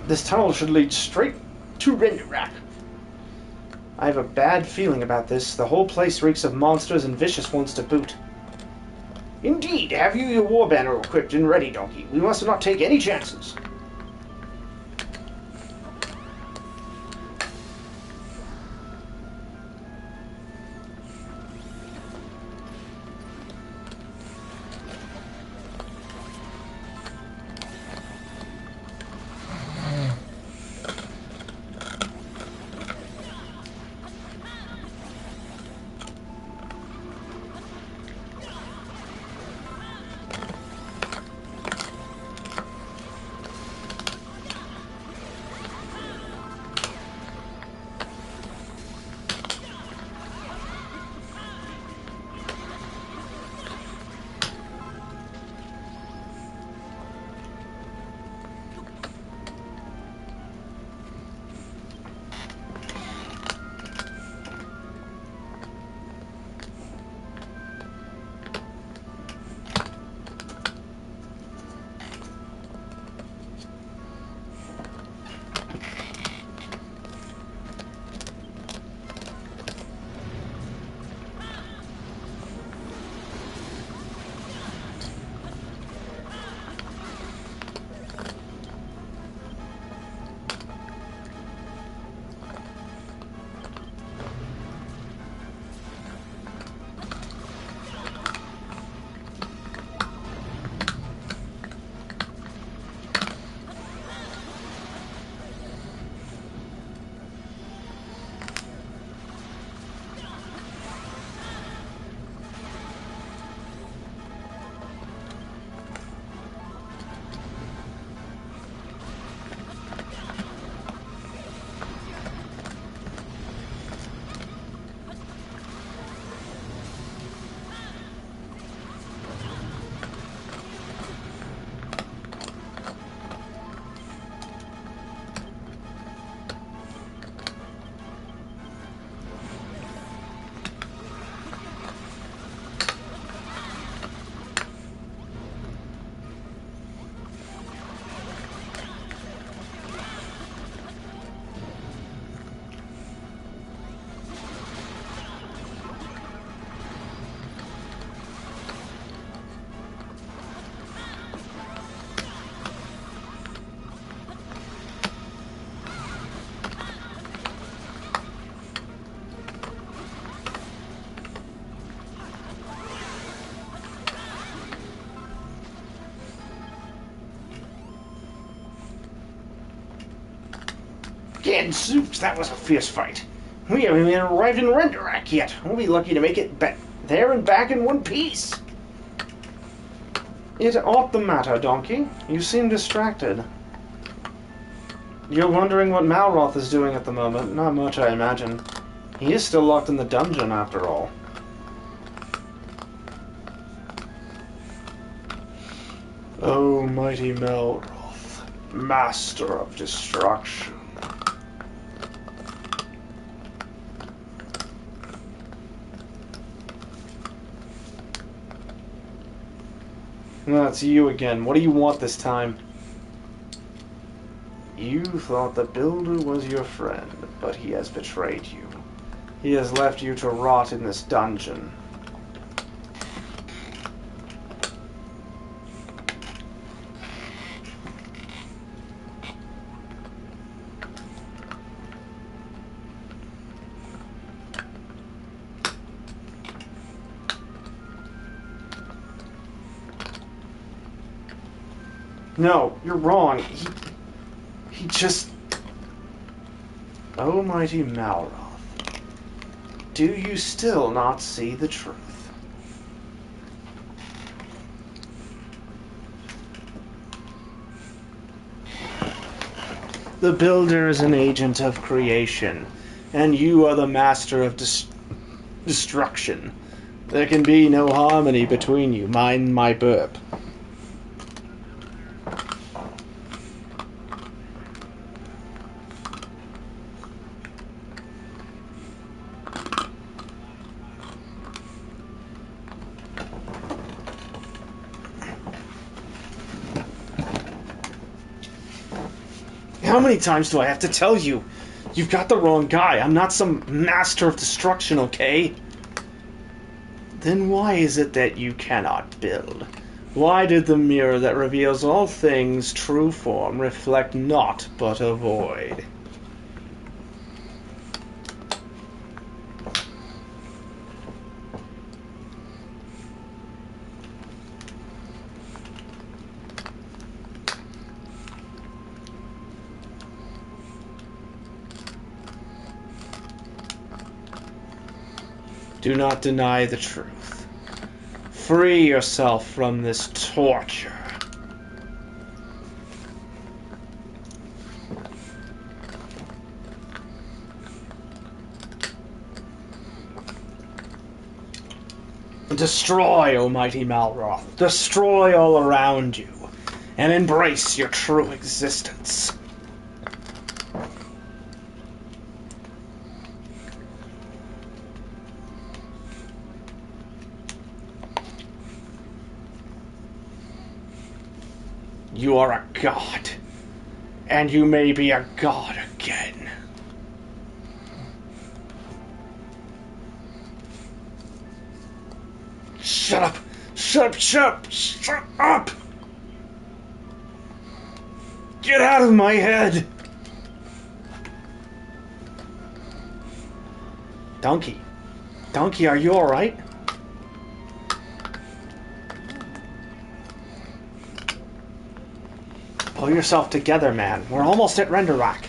This tunnel should lead straight to Renderak. I have a bad feeling about this. The whole place reeks of monsters and vicious ones to boot. Indeed, have you your war banner equipped and ready, Donkey? We must not take any chances. Gadzooks, that was a fierce fight. We haven't even arrived in Renderak yet. We'll be lucky to make it there and back in one piece. It ought the matter, Donkey. You seem distracted. You're wondering what Malroth is doing at the moment. Not much, I imagine. He is still locked in the dungeon, after all. Oh, mighty Malroth, master of destruction. That's you again. What do you want this time? You thought the Builder was your friend, but he has betrayed you. He has left you to rot in this dungeon. No, you're wrong. He just... Almighty Malroth. do you still not see the truth? The Builder is an agent of creation, and you are the master of destruction. There can be no harmony between you. Mind my burp. How many times do I have to tell you? You've got the wrong guy. I'm not some master of destruction, okay? Then why is it that you cannot build? Why did the mirror that reveals all things true form reflect naught but a void? Do not deny the truth. Free yourself from this torture. Destroy, O mighty Malroth. Destroy all around you, and embrace your true existence. You are a god, and you may be a god again. Shut up! Shut up! Shut up! Shut up! Get out of my head! Donkey. Donkey, are you alright? Pull yourself together, man. We're almost at Render Rock.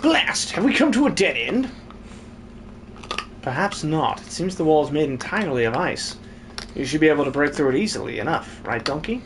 Blast! Have we come to a dead end? Perhaps not. It seems the wall is made entirely of ice. You should be able to break through it easily enough, right, Donkey?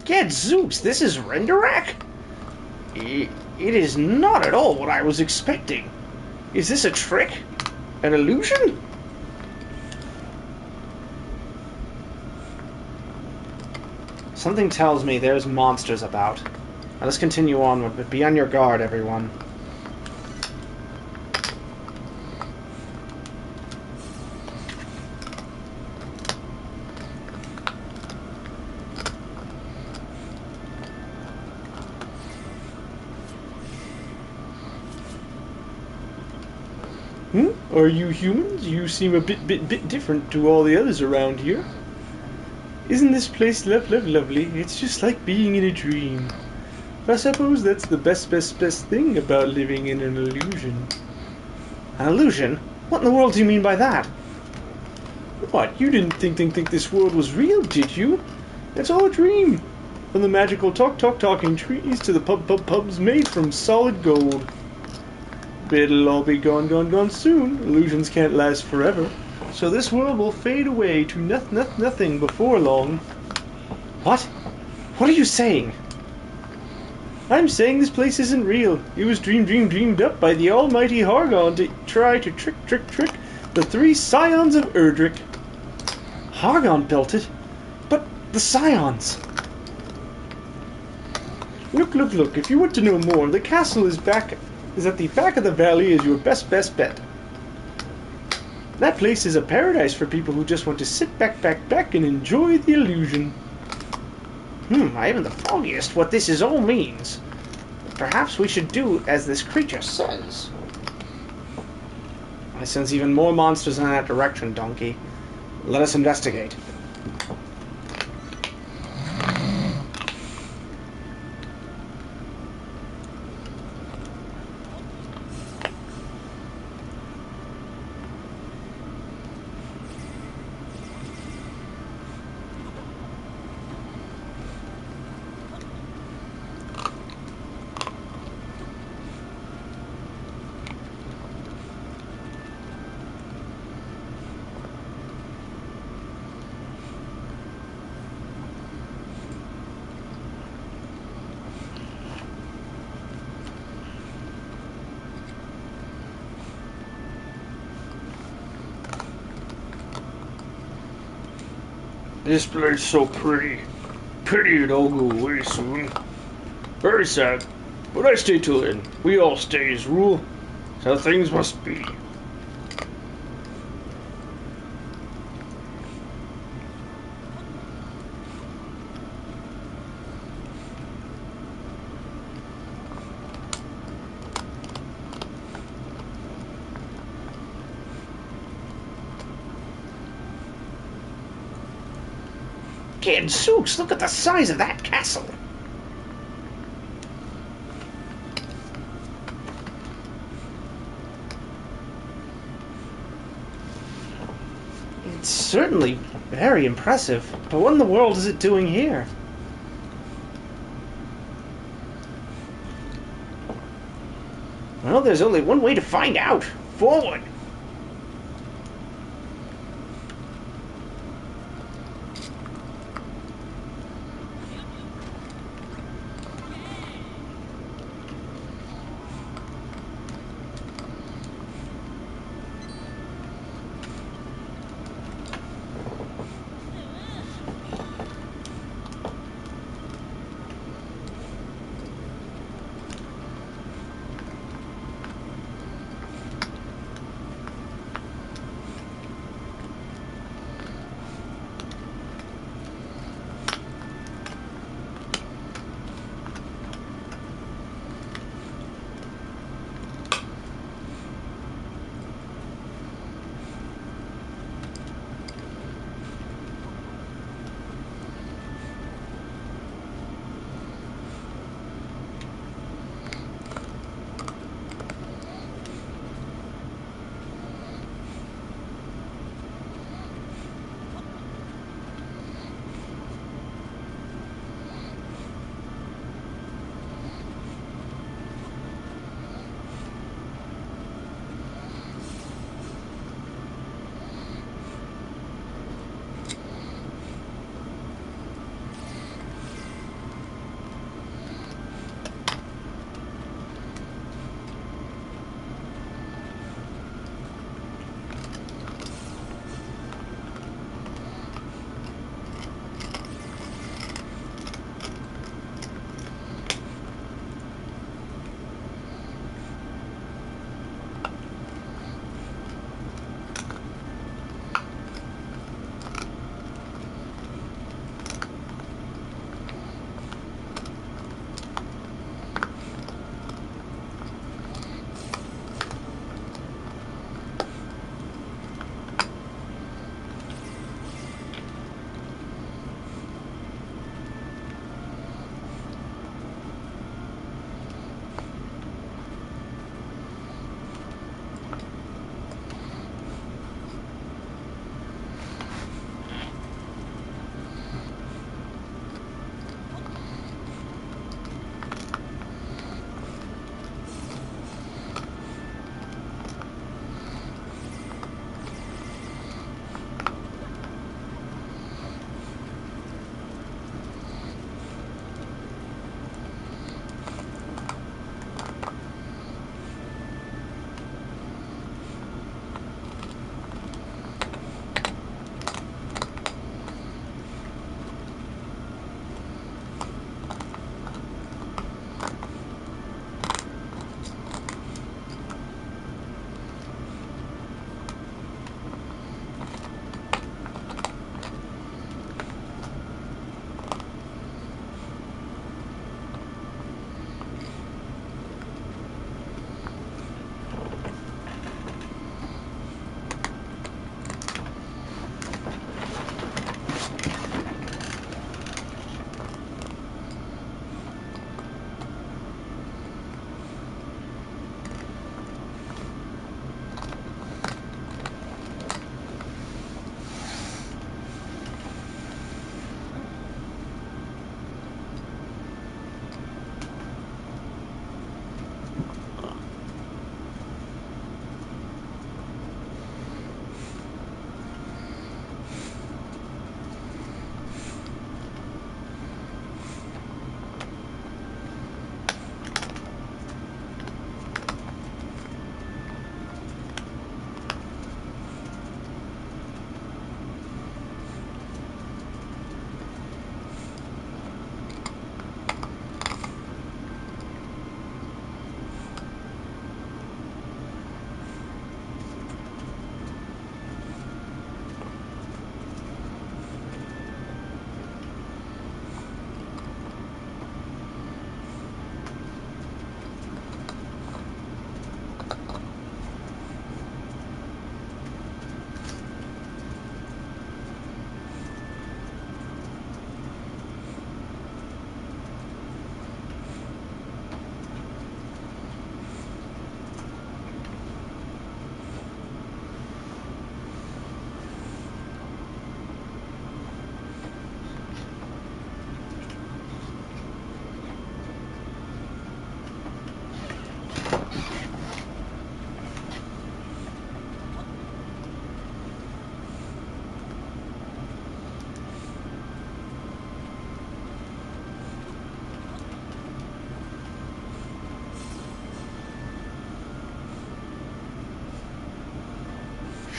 Gadzooks, this is Renderak? It is not at all what I was expecting. Is this a trick? An illusion? Something tells me there's monsters about. Now let's continue onward, but be on your guard, everyone. Are you humans? You seem a bit different to all the others around here. Isn't this place lovely? It's just like being in a dream. I suppose that's the best thing about living in an illusion. An illusion? What in the world do you mean by that? What, you didn't think this world was real, did you? It's all a dream. From the magical talking trees to the pubs made from solid gold. It'll all be gone soon. Illusions can't last forever. So this world will fade away to nothing before long. What? What are you saying? I'm saying this place isn't real. It was dreamed up by the almighty Hargon to try to trick the 3 scions of Erdrick. Hargon built it? But the scions... Look, if you want to know more, the castle is at the back of the valley is your best bet. That place is a paradise for people who just want to sit back and enjoy the illusion. I haven't the foggiest what this is all means. Perhaps we should do as this creature says. I sense even more monsters in that direction, Donkey. Let us investigate. This place is so pretty. Pity it all go away soon. Very sad, but I stay till then. We all stay as rule. That's how things must be. Gadzooks, look at the size of that castle. It's certainly very impressive, but what in the world is it doing here? Well, there's only one way to find out. Forward!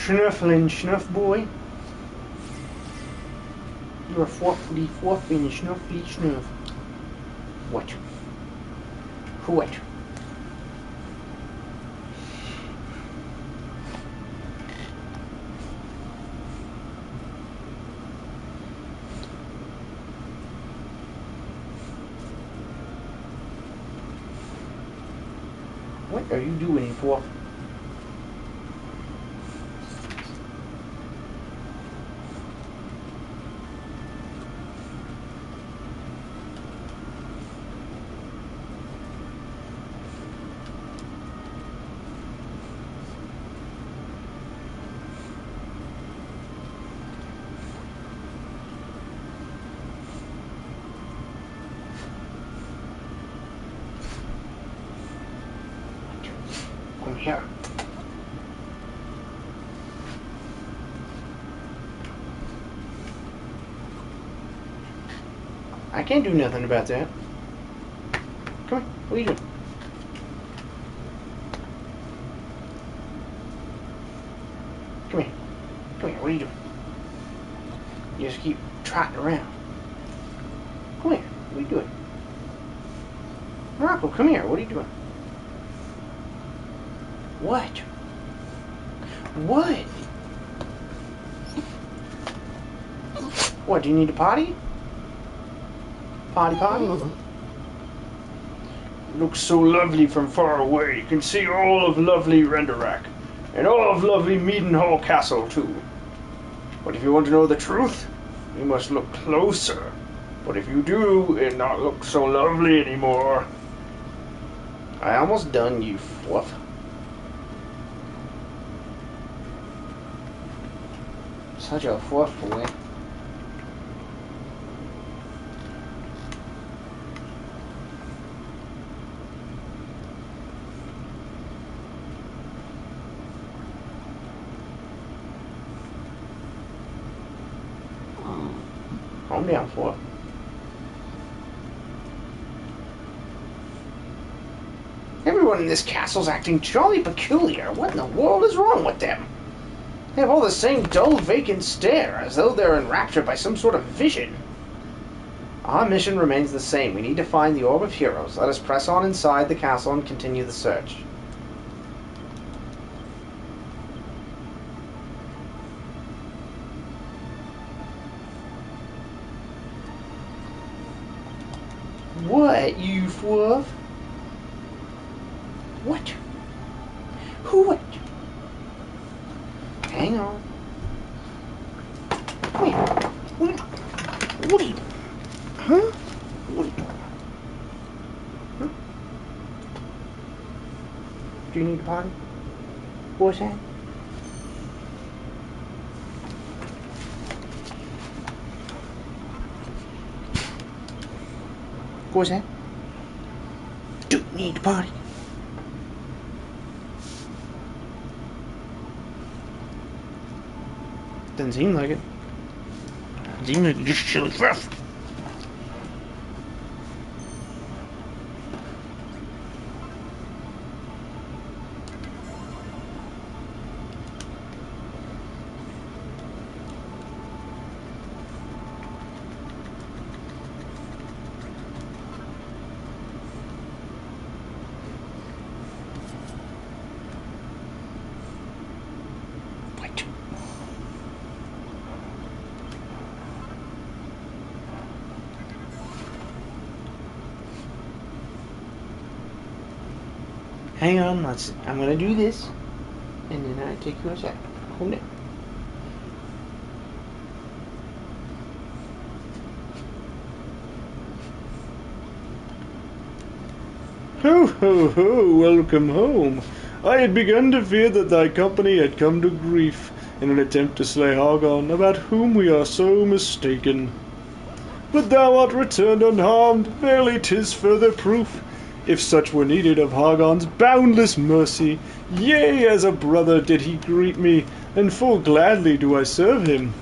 Snuffling, snuff boy. You're a fluffy, fluffy, and snuffly snuff. What? What? What are you doing, Fluff? Come here. I can't do nothing about that. Come here. What are you doing? Come here. Come here. What are you doing? You just keep trotting around. Come here. What are you doing? Morocco, come here. What are you doing? What? What? What, do you need a potty? Potty potty? It looks so lovely from far away. You can see all of lovely Renderak. And all of lovely Meadenhall Castle, too. But if you want to know the truth, you must look closer. But if you do, it not look so lovely anymore. I almost done, you fluff. Such a fluff boy. Calm down, fluff. Everyone in this castle's acting jolly peculiar. What in the world is wrong with them? They have all the same dull, vacant stare, as though they're enraptured by some sort of vision. Our mission remains the same. We need to find the Orb of Heroes. Let us press on inside the castle and continue the search. What, you fluff? What? Who? What? Hang on. Wait. What are you? Huh? What are you doing? Huh? Do you need a potty? What's that? What's that? Do you need a potty? Doesn't seem like it. Doesn't seem like it. Just chilly fluff. What? Hang on, I'm gonna do this, and then I take you outside. Hold it. Ho, ho, ho, welcome home. I had begun to fear that thy company had come to grief in an attempt to slay Hargon, about whom we are so mistaken. But thou art returned unharmed, verily 'tis further proof, if such were needed, of Hargon's boundless mercy. Yea, as a brother did he greet me, and full gladly do I serve him.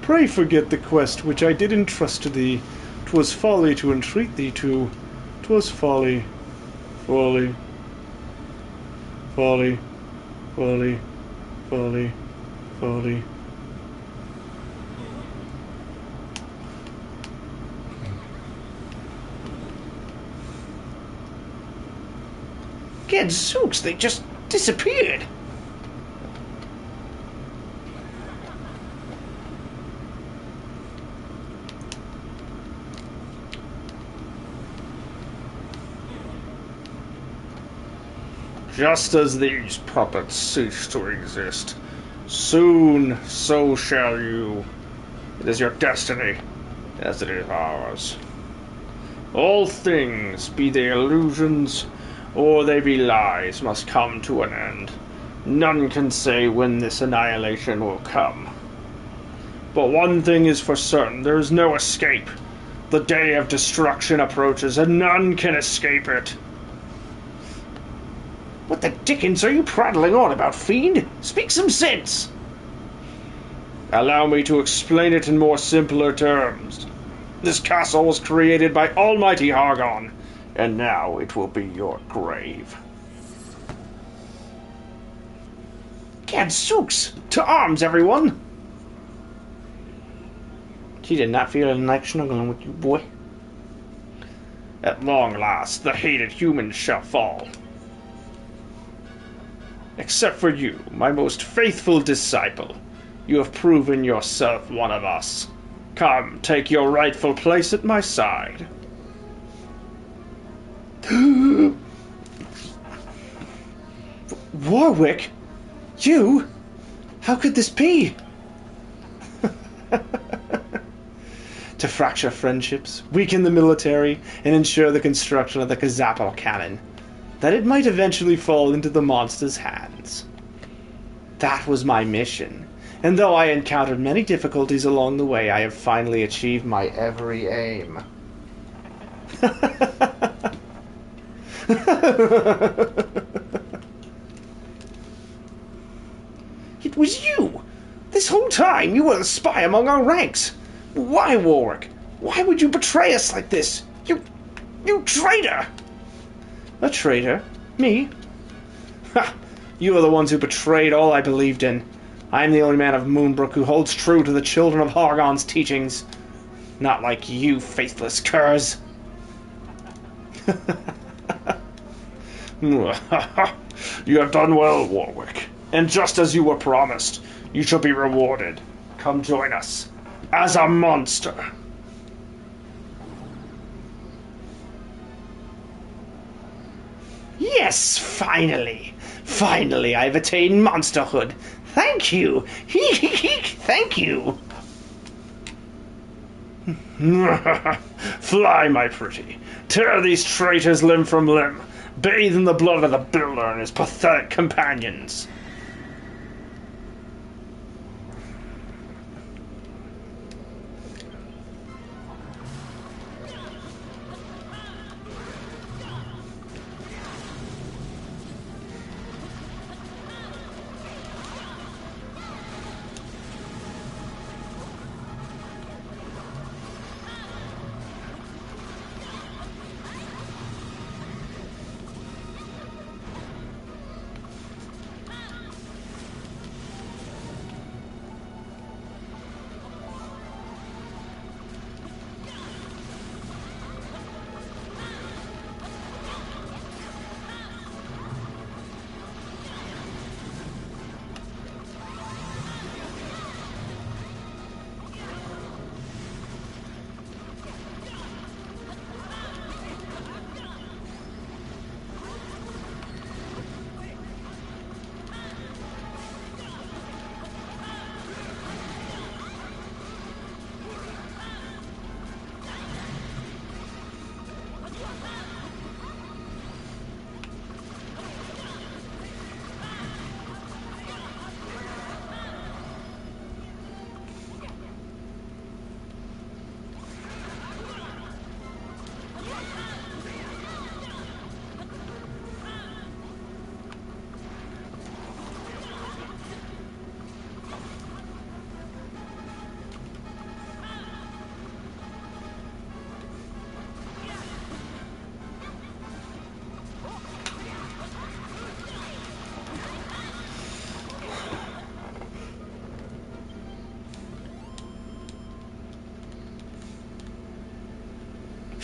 Pray forget the quest which I did entrust to thee. 'Twas folly to entreat thee to. 'Twas folly, folly, folly, folly, 40. Gadzooks, they just disappeared. Just as these puppets cease to exist, soon so shall you. It is your destiny, as it is ours. All things, be they illusions or they be lies, must come to an end. None can say when this annihilation will come. But one thing is for certain, there is no escape. The day of destruction approaches, and none can escape it. What the dickens are you prattling on about, fiend? Speak some sense! Allow me to explain it in more simpler terms. This castle was created by Almighty Hargon, and now it will be your grave. Gadzooks! To arms, everyone! She did not feel like snuggling with you, boy. At long last, the hated humans shall fall. Except for you, my most faithful disciple. You have proven yourself one of us. Come, take your rightful place at my side. Warwick? You? How could this be? To fracture friendships, weaken the military, and ensure the construction of the Kazapal cannon, that it might eventually fall into the monster's hands. That was my mission, and though I encountered many difficulties along the way, I have finally achieved my every aim. It was you! This whole time you were the spy among our ranks! Why, Warwick? Why would you betray us like this? You traitor! A traitor? Me? Ha! You are the ones who betrayed all I believed in. I am the only man of Moonbrook who holds true to the children of Hargon's teachings. Not like you, faithless curs. You have done well, Warwick. And just as you were promised, you shall be rewarded. Come join us. As a monster. Yes, finally! Finally, I've attained monsterhood. Thank you! Thank you! Fly, my pretty. Tear these traitors limb from limb. Bathe in the blood of the Builder and his pathetic companions.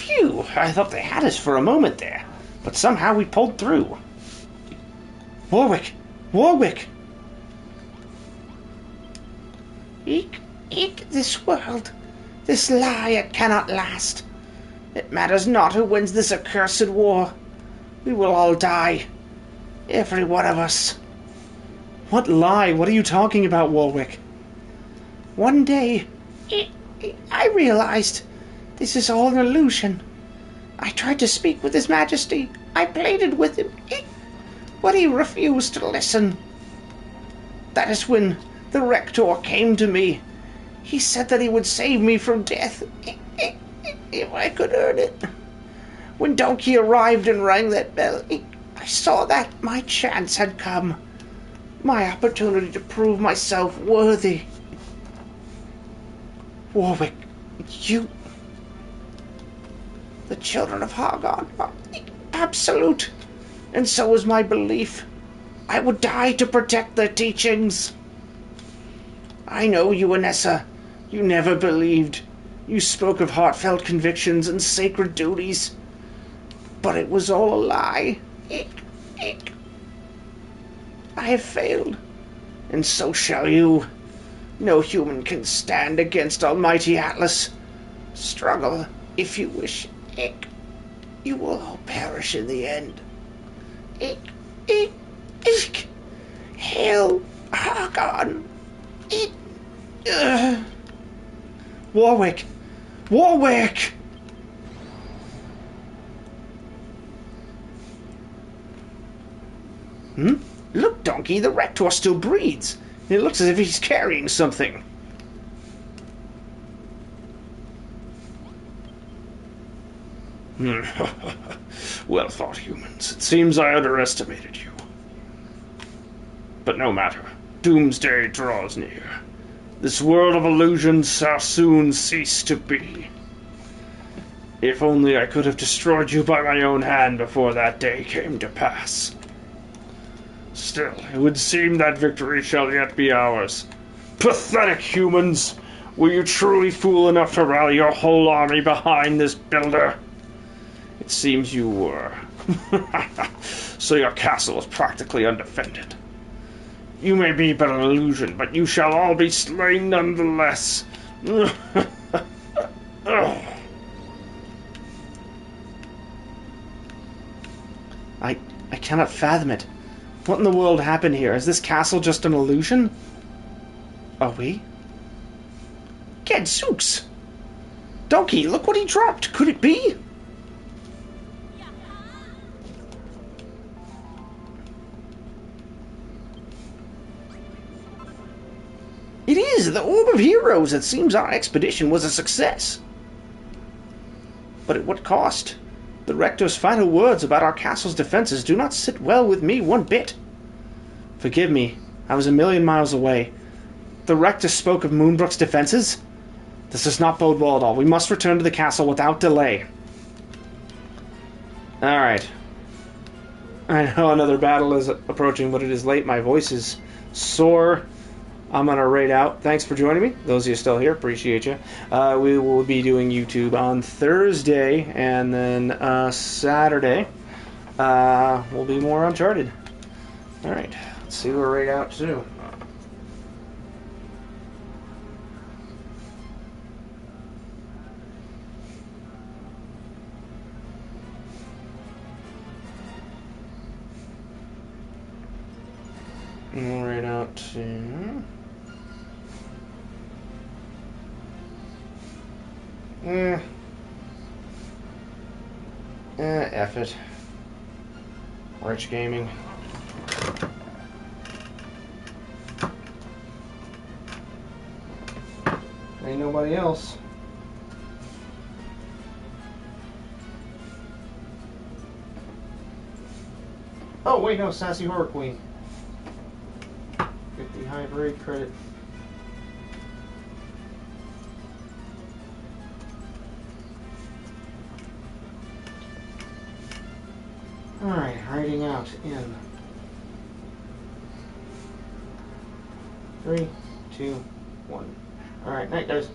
Phew! I thought they had us for a moment there, but somehow we pulled through. Warwick! Warwick! Eek, this world, this lie, it cannot last. It matters not who wins this accursed war. We will all die. Every one of us. What lie? What are you talking about, Warwick? One day, I realized this is all an illusion. I tried to speak with His Majesty. I pleaded with him, but he refused to listen. That is when the Rector came to me. He said that he would save me from death if I could earn it. When Donkey arrived and rang that bell, I saw that my chance had come. My opportunity to prove myself worthy. Warwick, you... The children of Hargon are absolute, and so is my belief. I would die to protect their teachings. I know you, Anessa. You never believed. You spoke of heartfelt convictions and sacred duties. But it was all a lie. I have failed, and so shall you. No human can stand against Almighty Atlas. Struggle, if you wish. You will all perish in the end. Hail, Hargon. Warwick! Warwick! Look, Donkey, the Rector still breathes. It looks as if he's carrying something. Well thought, humans. It seems I underestimated you. But no matter. Doomsday draws near. This world of illusions shall soon cease to be. If only I could have destroyed you by my own hand before that day came to pass. Still, it would seem that victory shall yet be ours. Pathetic humans! Were you truly fool enough to rally your whole army behind this builder? It seems you were. So your castle is practically undefended. You may be but an illusion, but you shall all be slain nonetheless. I cannot fathom it. What in the world happened here? Is this castle just an illusion? Are we? Gadzooks! Donkey, look what he dropped! Could it be? It is! The Orb of Heroes! It seems our expedition was a success. But at what cost? The Rector's final words about our castle's defenses do not sit well with me one bit. Forgive me, I was a million miles away. The Rector spoke of Moonbrook's defenses? This does not bode well at all. We must return to the castle without delay. Alright. I know another battle is approaching, but it is late. My voice is sore. I'm going to raid out. Thanks for joining me. Those of you still here, appreciate you. We will be doing YouTube on Thursday, and then Saturday will be more Uncharted. Alright, let's see what we're raid out to. We'll raid out to... F it. Rich Gaming. Ain't nobody else. Oh, wait, no, Sassy Horror Queen. 50 hybrid credit. Alright, hiding out in 3, 2, 1. Alright, night guys.